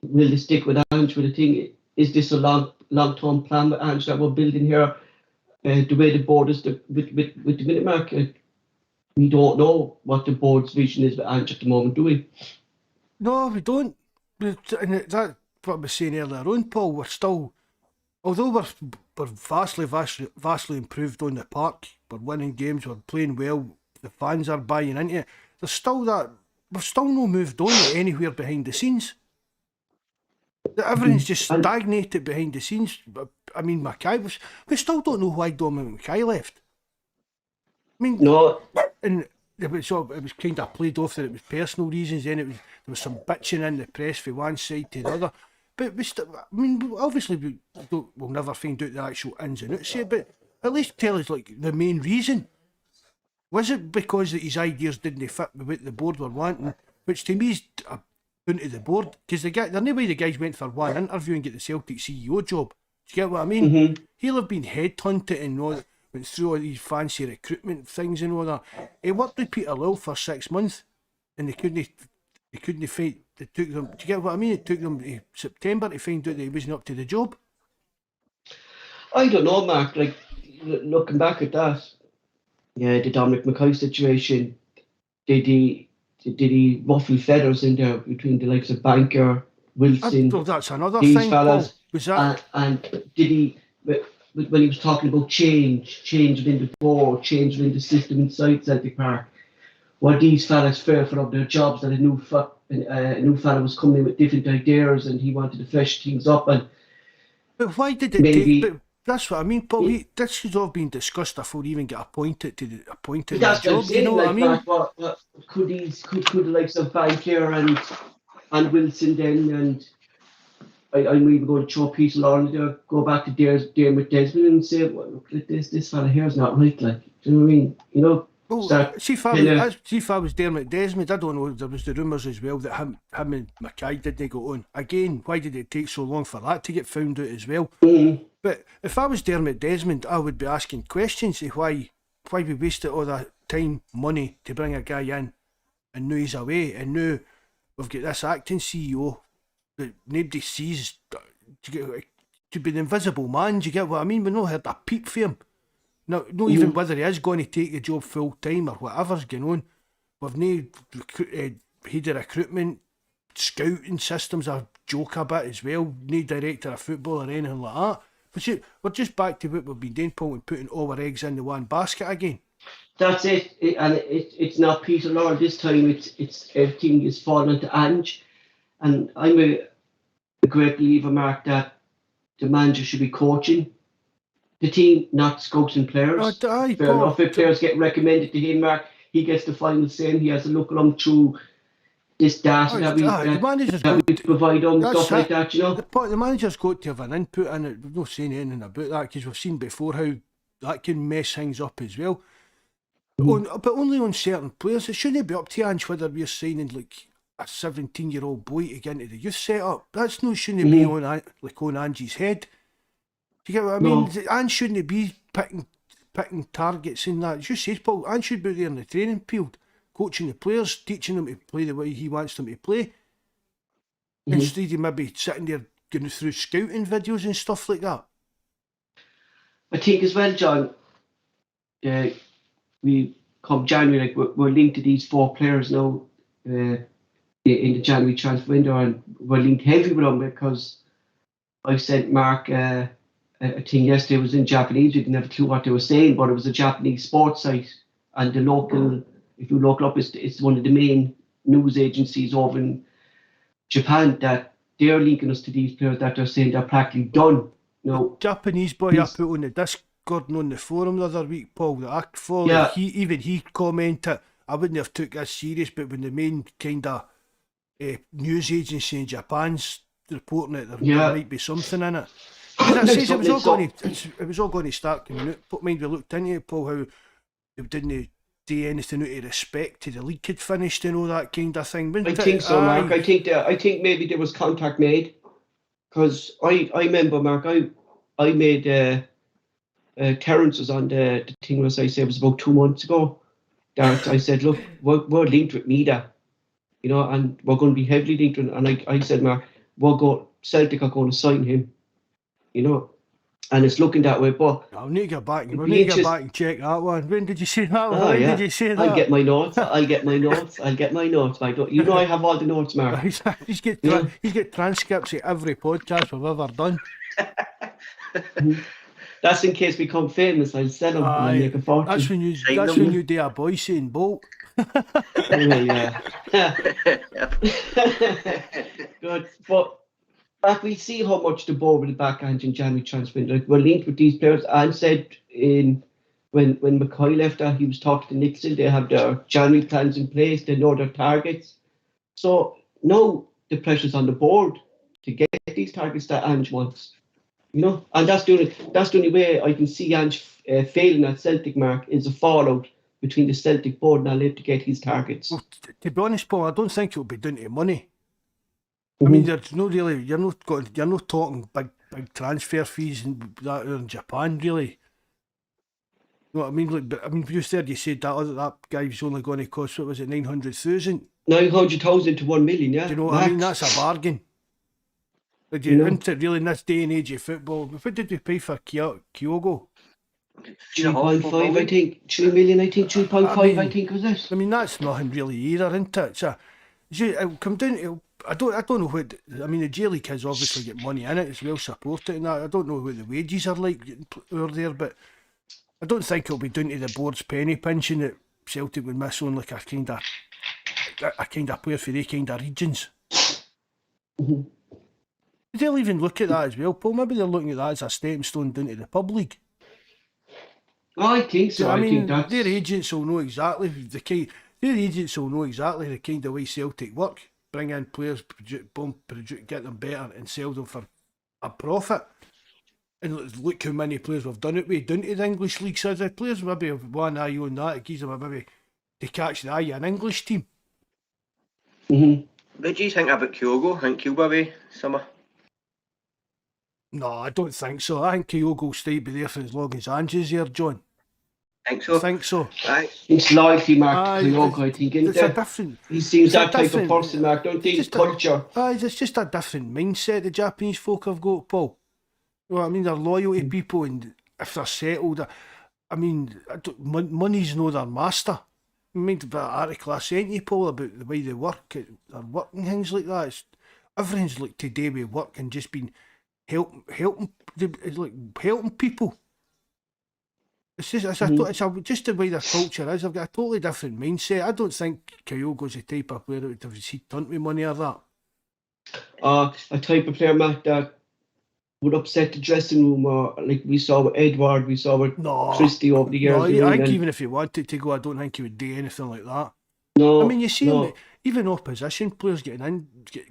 [SPEAKER 2] will they stick with Ange with the thing? Is this a long-term plan with Ange that we're building here? The way the board is with the minute, Mark, we don't know what the board's vision is with Ange at the moment, do we?
[SPEAKER 1] No, we don't. And that's what I was saying earlier on, Paul. We're still, although we're vastly improved on the park, we're winning games, we're playing well, the fans are buying into it. There's still that, we've still not moved on anywhere behind the scenes. Everything's just stagnated behind the scenes. I mean, Mackay, we still don't know why Dominic Mackay left. I mean,
[SPEAKER 2] No.
[SPEAKER 1] And it was kind of played off that it was personal reasons, then there was some bitching in the press from one side to the other. But obviously we'll never find out the actual ins and outs of it, but at least tell us like the main reason. Was it because that his ideas didn't fit with what the board were wanting, which to me is down to the board, because the only way the guys went for one interview and get the Celtic CEO job. Do you get what I mean?
[SPEAKER 2] Mm-hmm.
[SPEAKER 1] He'll have been headhunted and all, went through all these fancy recruitment things and all that. He worked with Peter Lil for 6 months, and they couldn't find. It took them. Do you get what I mean? It took them to September to find out that he wasn't up to the job.
[SPEAKER 2] I don't know, Mark. Like looking back at that, yeah, the Dominic Mackay situation, did he ruffle feathers in there between the likes of Banker, Wilson?
[SPEAKER 1] Well, that's another
[SPEAKER 2] these
[SPEAKER 1] thing,
[SPEAKER 2] fellas,
[SPEAKER 1] Paul. Was that?
[SPEAKER 2] And did he, when he was talking about change within the board, change within the system inside Celtic Park, were these fellas fearful of their jobs that a new fella was coming in with different ideas and he wanted to fresh things up? And
[SPEAKER 1] but why did it
[SPEAKER 2] maybe,
[SPEAKER 1] take? But that's what I mean, Paul. This should have been discussed before he even get appointed to the
[SPEAKER 2] that's
[SPEAKER 1] job.
[SPEAKER 2] what I'm saying,
[SPEAKER 1] You know what I mean?
[SPEAKER 2] What could the likes of Banker and Wilson then, and I'm even going to throw Peter Lawrence there, go back to Dermot Desmond and say, well, look, this fella here is not right. Like, do you know what I mean? You know.
[SPEAKER 1] Well, see if I was Dermot Desmond, I don't know, there was the rumours as well that him and Mackay didn't go on. Again, why did it take so long for that to get found out as well?
[SPEAKER 2] Mm-hmm.
[SPEAKER 1] But if I was Dermot Desmond, I would be asking questions of why we wasted all that time, money to bring a guy in and now he's away, and now we've got this acting CEO that nobody sees to be the invisible man. Do you get what I mean? We've not heard a peep for him. No, not even whether he is going to take the job full time or whatever's going on. We've no head of recruitment, scouting systems a joke a bit as well. No director of football or anything like that. But we're just back to what we've been doing, Paul, and putting all our eggs in the one basket again.
[SPEAKER 2] That's it. It's not Peter Lord this time. It's everything is falling to Ange, and I'm a great believer, Mark, that the manager should be coaching the team, not scouting players. Fair enough. If players get recommended to him, Mark, he gets the final say. He has to look at them through this data that we provide them, stuff like that, you know.
[SPEAKER 1] The manager's got to have an input in it. We've not saying anything about that because we've seen before how that can mess things up as well. But only on certain players. It shouldn't be up to Ange whether we're signing like a 17-year-old boy to get into the youth setup. That's no shouldn't be on Ange's head. Do you get what I mean? Ange shouldn't be picking targets in that. As you say, Paul, Ange should be there in the training field, coaching the players, teaching them to play the way he wants them to play. Instead of maybe sitting there going through scouting videos and stuff like that.
[SPEAKER 2] I think as well, John, we come January, like we're linked to these 4 players now in the January transfer window, and we're linked heavy with them because I sent Mark a thing yesterday. It was in Japanese. We didn't have a clue what they were saying, but it was a Japanese sports site, and the local, if you look it up, it's one of the main news agencies over in Japan that they're linking us to these players that they're saying they're practically done. No,
[SPEAKER 1] Japanese boy I put on the Discord on the forum the other week, Paul, that I follow, he commented, I wouldn't have took this serious, but when the main kind of news agency in Japan's reporting it, there might be something in it. It was all going to start coming out. But mind we looked into it, Paul, how they didn't do anything out of respect to the league had finished and all that kind of thing.
[SPEAKER 2] I think so, Mark. I think maybe there was contact made, because I remember, Mark, I made Terence was on the thing, as I said, it was about 2 months ago. That I said, look, we're linked with Mida, you know, and we're going to be heavily linked. And I said, Mark, Celtic are going to sign him, you know, and it's looking that way. But
[SPEAKER 1] I'll need to get back.
[SPEAKER 2] it'd
[SPEAKER 1] We'll
[SPEAKER 2] be
[SPEAKER 1] need to get
[SPEAKER 2] interest-
[SPEAKER 1] back and check that one. When did you say that?
[SPEAKER 2] Oh,
[SPEAKER 1] When
[SPEAKER 2] yeah.
[SPEAKER 1] did you say that?
[SPEAKER 2] I'll get my notes. I'll get my notes. You know I have all the notes, Mark.
[SPEAKER 1] He's got
[SPEAKER 2] Yeah.
[SPEAKER 1] he's got transcripts of every podcast we've ever done.
[SPEAKER 2] That's in case we become famous. I'll sell them and I'll make a fortune.
[SPEAKER 1] That's when you do a boy saying Bolt.
[SPEAKER 2] Anyway, yeah. Good. But Mark, we see how much the board will back Ange and January transfer. Like, we're linked with these players. And said when McCoy left that, he was talking to Nixon. They have their January plans in place. They know their targets. So now the pressure's on the board to get these targets that Ange wants. You know, and that's the only way I can see Ange failing at Celtic, Mark, is a fallout between the Celtic board and Alib to get his targets.
[SPEAKER 1] Well, to be honest, Paul, I don't think it'll be down to money. I mean, there's no really. You're not talking big transfer fees and that in Japan, really. You know what I mean? Like, but I mean, you said that guy's only going to cost, what was it, 900,000?
[SPEAKER 2] 900,000 to 1 million, yeah.
[SPEAKER 1] Do you know what I mean? That's a bargain. Like, isn't it really in this day and age of football? What did we pay for Kyogo?
[SPEAKER 2] 3.5, I think. 3 million, I think. 3.5, I think, was it?
[SPEAKER 1] I mean, that's nothing really either, isn't it? So, it'll come down to. I don't know what. I mean, the J League has obviously got money in it. It's well supported and that. I don't know what the wages are like over there, but I don't think it'll be down to the board's penny pinching that Celtic would miss on like a kind of player for the kind of regions. They'll even look at that as well, Paul. Maybe they're looking at that as a stepping stone down to the pub league.
[SPEAKER 2] I think so.
[SPEAKER 1] I mean,
[SPEAKER 2] think that's...
[SPEAKER 1] their agents will know exactly the kind of way Celtic work. Bring in players, get them better, and sell them for a profit. And look how many players we've done it with down to the English league. So the players maybe have one eye on that. It gives them maybe to catch the eye of an English team.
[SPEAKER 3] What do you think about Kyogo? Think he'll be away summer?
[SPEAKER 1] No, I don't think so. I think Kyogo will stay be there for as long as Ange is here, John.
[SPEAKER 3] Think so?
[SPEAKER 1] I think so.
[SPEAKER 3] Aye.
[SPEAKER 2] It's loyalty, Mark, to Kyogo, I think.
[SPEAKER 1] It's a different...
[SPEAKER 2] He seems that type of
[SPEAKER 1] different-
[SPEAKER 2] person, Mark. Don't think culture.
[SPEAKER 1] It's just a different mindset the Japanese folk have got, Paul. You know what I mean? They're loyal to people, and if they're settled, I mean, money's no their master. I mean, the article I sent you, Paul, about the way they work, their work and things like that. Everything's like today with work and just been helping people. It's just just the way their culture is. I've got a totally different mindset. I don't think Kyogo's the type of player that would have seen done with money or that.
[SPEAKER 2] A type of player, Mark, that would upset the dressing room, or like we saw with Edward, we saw with Christie over the years.
[SPEAKER 1] No, I think even if he wanted to go, I don't think he would do anything like that.
[SPEAKER 2] No,
[SPEAKER 1] I mean, you see him, even opposition players getting a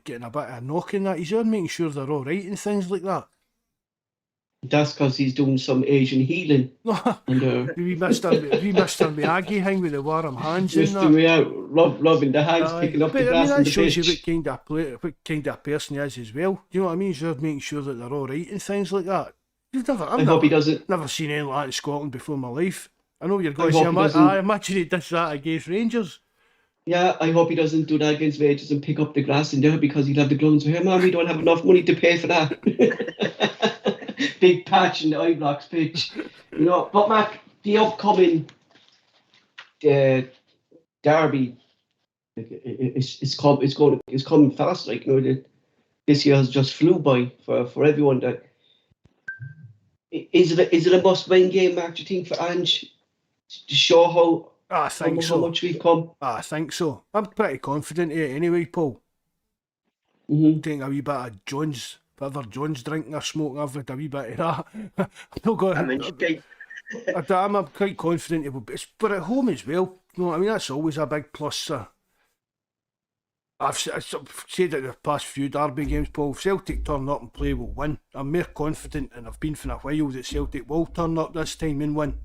[SPEAKER 1] bit of a knock in that. He's on making sure they're all right and things like that.
[SPEAKER 2] That's because he's doing some Asian healing.
[SPEAKER 1] No,
[SPEAKER 2] And
[SPEAKER 1] we missed Mr. Miyagi thing with the warm hands and that.
[SPEAKER 2] Rubbing the hands, picking up the grass
[SPEAKER 1] that
[SPEAKER 2] on the
[SPEAKER 1] shows you
[SPEAKER 2] pitch.
[SPEAKER 1] what kind of person he is as well. Do you know what I mean? He's just making sure that they're all right and things like that.
[SPEAKER 2] I hope he doesn't.
[SPEAKER 1] Never seen anything like that in Scotland before in my life. I know you're going
[SPEAKER 2] I
[SPEAKER 1] to
[SPEAKER 2] hope he
[SPEAKER 1] say,
[SPEAKER 2] doesn't.
[SPEAKER 1] I imagine he does that against Rangers.
[SPEAKER 2] Yeah, I hope he doesn't do that against Rangers and pick up the grass in there, because he'll have the gloves for him. Man, we don't have enough money to pay for that. Big patch in the Ibrox pitch. You know, but Mac, the upcoming derby, it's coming fast. Like, you know, this year has just flew by for everyone. That is it a must-win game, Mark? Do you think, for Ange to show how much we've come?
[SPEAKER 1] I think so. I'm pretty confident in it anyway, Paul. Taking a wee bit of Jones. Whatever John's drinking or smoking, I've had a wee bit of that. I'm quite confident it will be. But at home as well, you know what I mean? That's always a big plus. I've said it the past few derby games, Paul. If Celtic turn up and play, will win. I'm more confident, and I've been for a while, that Celtic will turn up this time and win.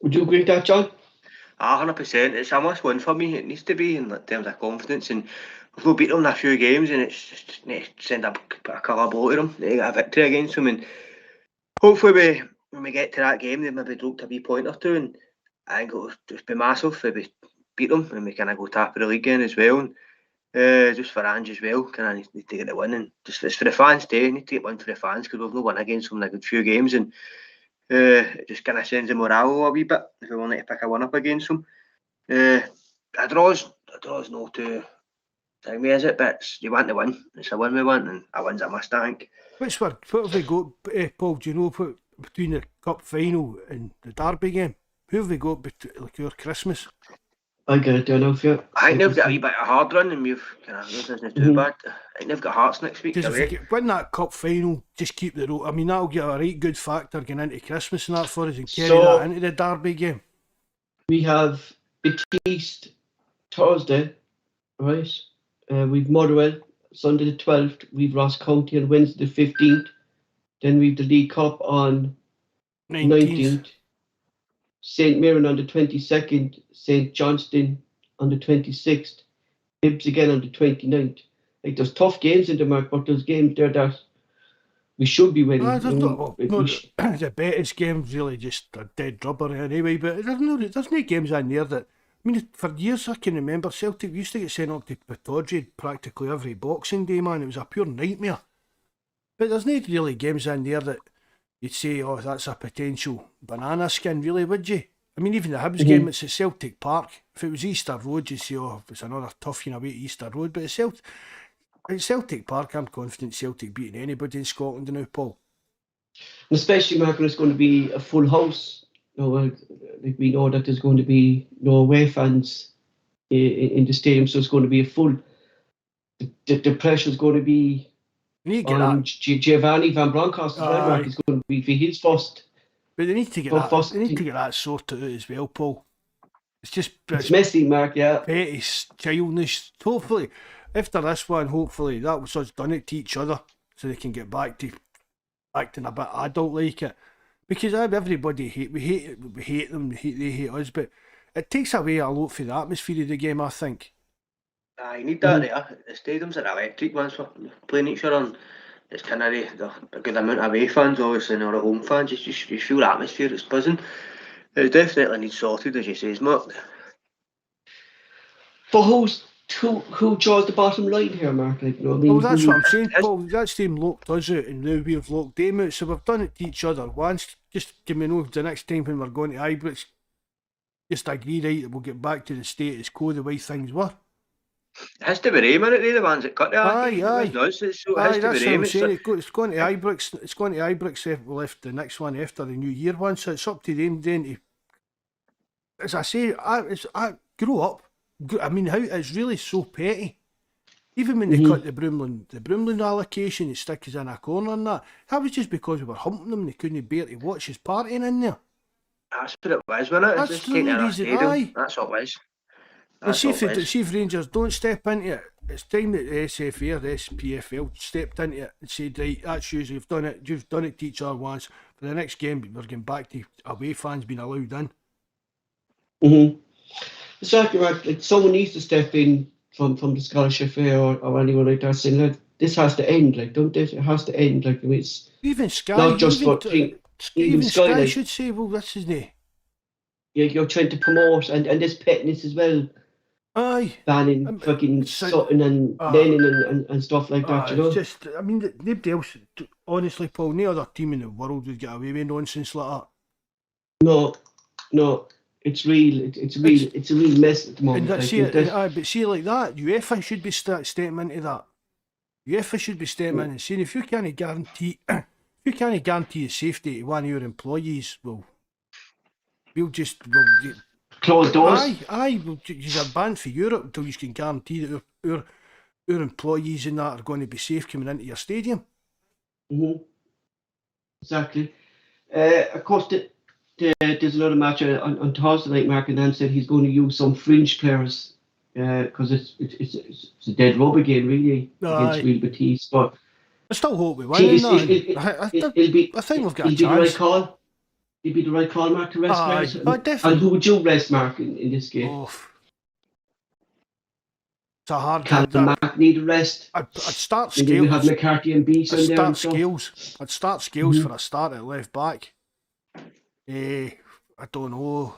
[SPEAKER 2] Would you agree with that, John?
[SPEAKER 3] 100%. It's a must win for me. It needs to be in terms of confidence. And we've not beat them in a few games, and it's just need to send a colour blow to them to get a victory against them, and hopefully when we get to that game, they maybe dropped a wee point or two, and I think it'll just be massive if we beat them and we kind of go top of the league again as well. And just for Ange as well, kind of need to get the win, and just it's for the fans too. Need to get one for the fans because we've not won against them in a good few games, and it just kind of sends the morale a wee bit if we want to pick a win up against them. A draw's no too thing me, is it? But you want to win. It's a win we want, and a win's a must, I think.
[SPEAKER 1] What have we got, Paul? Do you know between the cup final and the derby game? Who have we got like your Christmas?
[SPEAKER 2] I get it down off you.
[SPEAKER 3] I think they've got a wee bit of hard run, and we've kind of this isn't too bad. I think they've got Hearts next week.
[SPEAKER 1] Because if we win that cup final, just keep the road. I mean, that'll get a right good factor going into Christmas and that for us, and carry that into the derby game.
[SPEAKER 2] We have Batiste Thursday, right? We've Motherwell Sunday the 12th. We've Ross County on Wednesday the 15th. Then we've the League Cup on 19th. St Mirren on the 22nd. St Johnston on the 26th. Hibs again on the 29th. Like, there's tough games in the mark, but there's games there that we should be winning.
[SPEAKER 1] The Betis game's really just a dead rubber anyway, but there's no games in there that... I mean, for years I can remember Celtic used to get sent up to Pittodrie practically every Boxing Day, man. It was a pure nightmare. But there's no really games in there that you'd say, oh, that's a potential banana skin, really, would you? I mean, even the Hibs game, it's at Celtic Park. If it was Easter Road, you'd say, oh, it's another tough away to Easter Road. But at Celtic Park, I'm confident Celtic beating anybody in Scotland now, Paul.
[SPEAKER 2] Especially, Mark, when it's going to be a full house. Like we know that there's going to be no away fans in the stadium, so it's going to be a full. The pressure's going to be on Giovanni Van Bronckhorst's Mark is going to be for his first.
[SPEAKER 1] But they need to get that. They need to get that sorted out as well, Paul. It's
[SPEAKER 2] messy, Mark. Yeah,
[SPEAKER 1] petty, childish. Hopefully, after this one, hopefully that was us done it to each other, so they can get back to acting a bit adult like it. Because everybody we hate them, they hate us, but it takes away a lot from the atmosphere of the game, I think.
[SPEAKER 3] You need that there. The stadiums are electric ones for playing each other, and it's kind of a good amount of away fans, obviously, and all the home fans. You feel the atmosphere, it's buzzing. It definitely needs sorted, as you say, Mark.
[SPEAKER 2] But who draws the bottom line here, Mark? Like, you know,
[SPEAKER 1] well, that's what I'm saying, Paul. That team locked us out, and now we've locked them out. So we've done it to each other once. Just give me know the next time when we're going to Ibrox, just agree, right, that we'll get back to the status quo the way things were.
[SPEAKER 3] It has to be Raymond, isn't it? The ones that cut the
[SPEAKER 1] aye.
[SPEAKER 3] That's what I'm saying.
[SPEAKER 1] It's going to Ibrox. It's going to Ibrox if we left the next one after the New Year one. So it's up to them then to, as I say, I grow up. I mean, how it's really so petty. Even when they cut the Broomland allocation, they stick us in a corner and that was just because we were humping them. They couldn't bear to watch us partying in there.
[SPEAKER 3] That's what it was, wasn't it?
[SPEAKER 1] That's the only reason.
[SPEAKER 3] That's what it was.
[SPEAKER 1] And see if Rangers don't step into it, it's time that the SFA or the SPFL stepped into it and said, right, that's you, you've done it to each other once. For the next game, we're getting back to away fans being allowed in.
[SPEAKER 2] Exactly right. Like, someone needs to step in from the Scottish FA or anyone like that, saying that this has to end. Like, don't it? It has to end. Like, I mean, it's
[SPEAKER 1] even Sky,
[SPEAKER 2] not just
[SPEAKER 1] even Sky should say, well, this is the.
[SPEAKER 2] Yeah, you're trying to promote and this pettiness as well.
[SPEAKER 1] Aye,
[SPEAKER 2] banning fucking Sutton and Lennon and stuff like that. You know,
[SPEAKER 1] it's just, I mean, nobody else. Honestly, Paul, no other team in the world would get away with nonsense like that.
[SPEAKER 2] No. It's real. It's a real mess at the moment.
[SPEAKER 1] But see like that, UEFA should be stepping into that. UEFA should be stepping in and saying, if you can't guarantee the safety to one of your employees, we'll
[SPEAKER 2] close doors.
[SPEAKER 1] Aye. You're banned for Europe until you can guarantee that our employees in that are going to be safe coming into your stadium.
[SPEAKER 2] Exactly. Of course, there's another match on Thursday night. Mark and Dan said he's going to use some fringe players because it's a dead rub again, really, against Real Betis. But
[SPEAKER 1] I still hope we win. I think we've got a chance.
[SPEAKER 2] It'd be the right call, Mark, to rest players.
[SPEAKER 1] Definitely.
[SPEAKER 2] And who would you rest, Mark, in this game?
[SPEAKER 1] It's a hard.
[SPEAKER 2] Can Mac need a rest?
[SPEAKER 1] I'd start
[SPEAKER 2] Maybe we
[SPEAKER 1] Scales.
[SPEAKER 2] have McCarthy and Beats on there and stuff.
[SPEAKER 1] I'd start Scales for a start at left back. I don't know.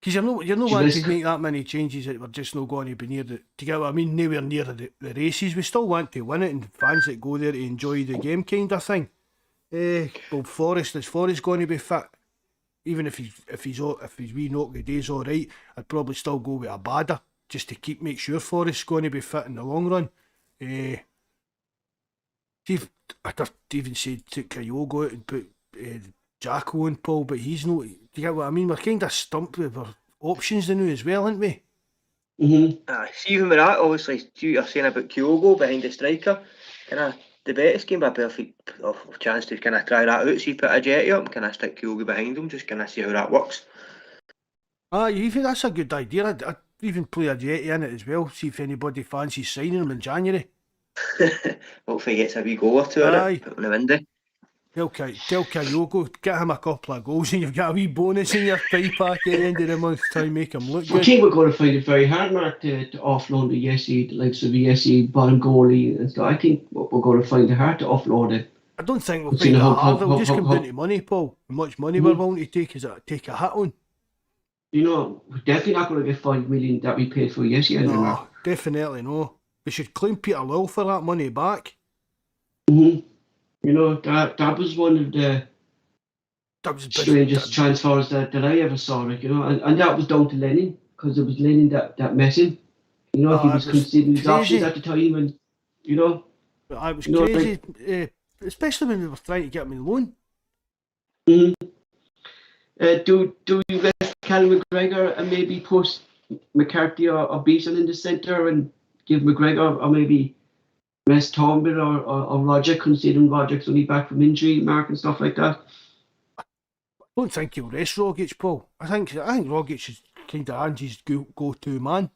[SPEAKER 1] Because you're not wanting to make that many changes that we're just not going to be near the. Do you get what I mean? Nowhere near the races. We still want to win it, and fans that go there to enjoy the game, kind of thing. Well, Forrest, is Forrest going to be fit? Even if his wee knocky day's all right, I'd probably still go with a badder just to make sure Forrest's going to be fit in the long run. I'd even say took Kyogo out and put Jacko on, Paul, but he's not. Do you get what I mean? We're kind of stumped with our options now as well, aren't we?
[SPEAKER 3] See who we're at, obviously, see what you're saying about Kyogo behind the striker. The Betis game, a perfect chance to kind of try that out, see put a jetty up, kind of stick Kyogo behind him, just kind of see how that works.
[SPEAKER 1] That's a good idea. I'd even play a jetty in it as well, see if anybody fancies signing him in January.
[SPEAKER 3] Hopefully he gets a wee goal or two in it, put him in the window.
[SPEAKER 1] Tell Kyogo, get him a couple of goals and you've got a wee bonus in your pay pack at the end of the month to try and make him look good.
[SPEAKER 2] I think we're going to find it very hard, Mark, to offload the Yessi, the likes of the Yessi, bottom goalie and stuff. I think we're going to find it hard to offload it.
[SPEAKER 1] I don't think we'll find it hard. It'll just come down to money, Paul. How much money we're willing to take a hit on.
[SPEAKER 2] You know, we're definitely not going to get 5 million that we paid for Yessi.
[SPEAKER 1] No, definitely no. We should claim Peter Lil for that money back.
[SPEAKER 2] You know, that was one of the strangest transfers that I ever saw, like, you know, and that was down to Lennon, because it was Lennon that met him. You know, he was considering his options at the time, and, you know.
[SPEAKER 1] I was crazy, especially when we were trying to get him in loan.
[SPEAKER 2] Do you rest Callum McGregor and maybe put McCarthy or Beeson in the centre and give McGregor or maybe rest Thornbill or Roger, considering Roger's only back from injury, Mark, and stuff like that?
[SPEAKER 1] I don't think he'll rest Rogic, Paul. I think Rogic is kind of Ange's go-to man.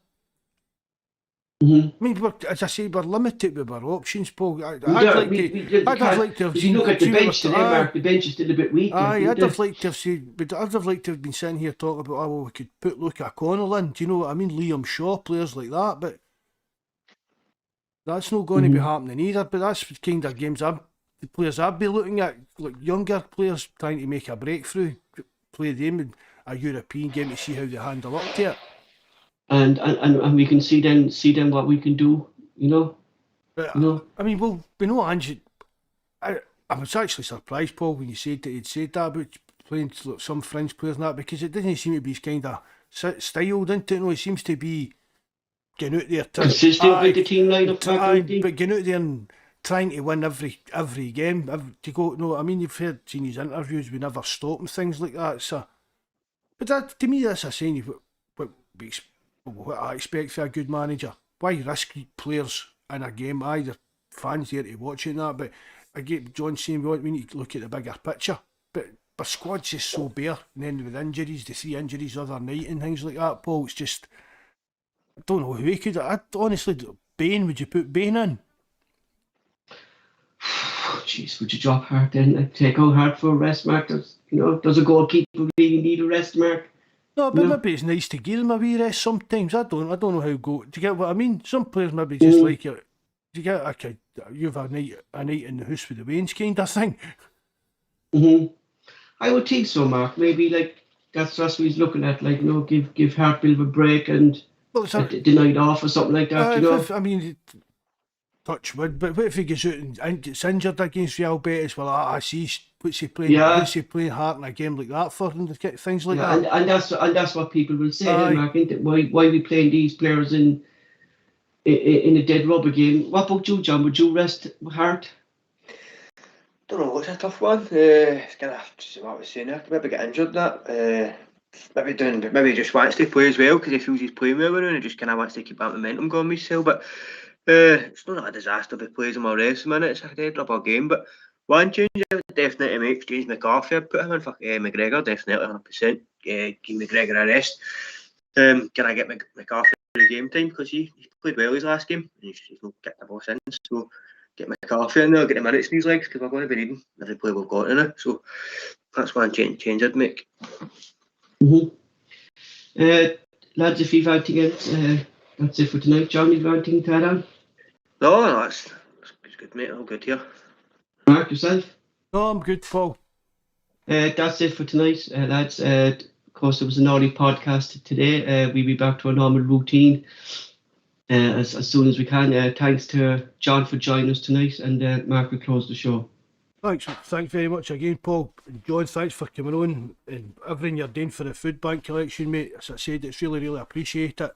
[SPEAKER 1] I mean, as I say, we're limited with our options, Paul. I'd have liked to have seen.
[SPEAKER 2] You look at the bench today, Mark. The bench is still a bit weak.
[SPEAKER 1] I'd have liked to have seen. But I'd have liked to have been sitting here talking about, we could put Luke O'Connell in. Do you know what I mean? Liam Shaw, players like that. But that's not going to be happening either. But that's the kind of games the players I'd be looking at, like younger players trying to make a breakthrough, play them in a European game to see how they handle up to it.
[SPEAKER 2] And we can see then what we can do, you know.
[SPEAKER 1] But, I mean, well, we know Ange. I was actually surprised, Paul, when you said that he'd said that about playing some French players and that, because it doesn't seem to be his kind of style, doesn't it? No, he seems to be getting out there
[SPEAKER 2] consistent with the team lineup,
[SPEAKER 1] but getting out there and trying to win every game. To go, no, I mean, you've seen his interviews. We never stop and things like that. So, but that, to me, that's a sign of what I expect for a good manager. Why risk players in a game? The fans there to watch it and that, but I get John saying we need to look at the bigger picture. But our squad's just so bare, and then with injuries, the 3 injuries the other night and things like that, Paul, it's just, I don't know who he could. Honestly, Bain, would you put Bain in?
[SPEAKER 2] Jeez, would you drop Hart then? Take out Hart for a rest, Mark? Does a goalkeeper really need a rest, Mark?
[SPEAKER 1] No, but maybe it's nice to give them a wee rest sometimes. I don't know how go. Do you get what I mean? Some players maybe just like it. Do you get you've a night in the house with the Wains kind of thing.
[SPEAKER 2] I would think so, Mark. Maybe like that's what he's looking at. Like, give Hart a bit of a break and the night off or something like that.
[SPEAKER 1] I mean, touch wood. But what if he goes out and gets injured against Real Betis? Well, I see. What's he playing Hart in a game like that for, and things like that?
[SPEAKER 2] And that's what people will say, Mark. Why are we playing these players in a dead rubber game? What about you, John? Would you rest Hart?
[SPEAKER 3] Don't know. It's a tough one. It's kind of just what I was saying there. Maybe get injured. Maybe he just wants to play as well because he feels he's playing well and he just kind of wants to keep that momentum going with himself. But it's not a disaster if he plays him or rest him in it. It's a dead rubber game, but. One change I would definitely make, James McCarthy. I'd put him in for McGregor, definitely 100%. Give McGregor a rest. Can I get McCarthy the game time? Because he played well his last game. And he's not kicked the ball since. So get McCarthy in there, get the minutes in his legs, because we're going to be needing every player we've got in it. So that's one change I'd make.
[SPEAKER 2] Lads, if you've had to get That's it for tonight. John, you got anything to add on?
[SPEAKER 3] No, that's good, mate. All good here.
[SPEAKER 2] Mark, yourself?
[SPEAKER 1] No, I'm good, Paul.
[SPEAKER 2] That's it for tonight, lads. Of course, it was an early podcast today. We'll be back to our normal routine as soon as we can. Thanks to John for joining us tonight, and Mark will close the show.
[SPEAKER 1] Thanks very much again, Paul. And John, thanks for coming on and everything you're doing for the Foodbank collection, mate. As I said, it's really appreciate it.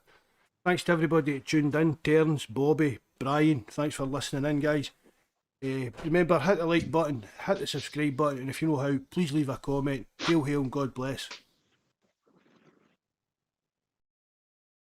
[SPEAKER 1] Thanks to everybody that tuned in, Terence, Bobby, Brian, thanks for listening in, guys. Remember, hit the like button, hit the subscribe button, and if you know how, please leave a comment. Hail, hail, and God bless.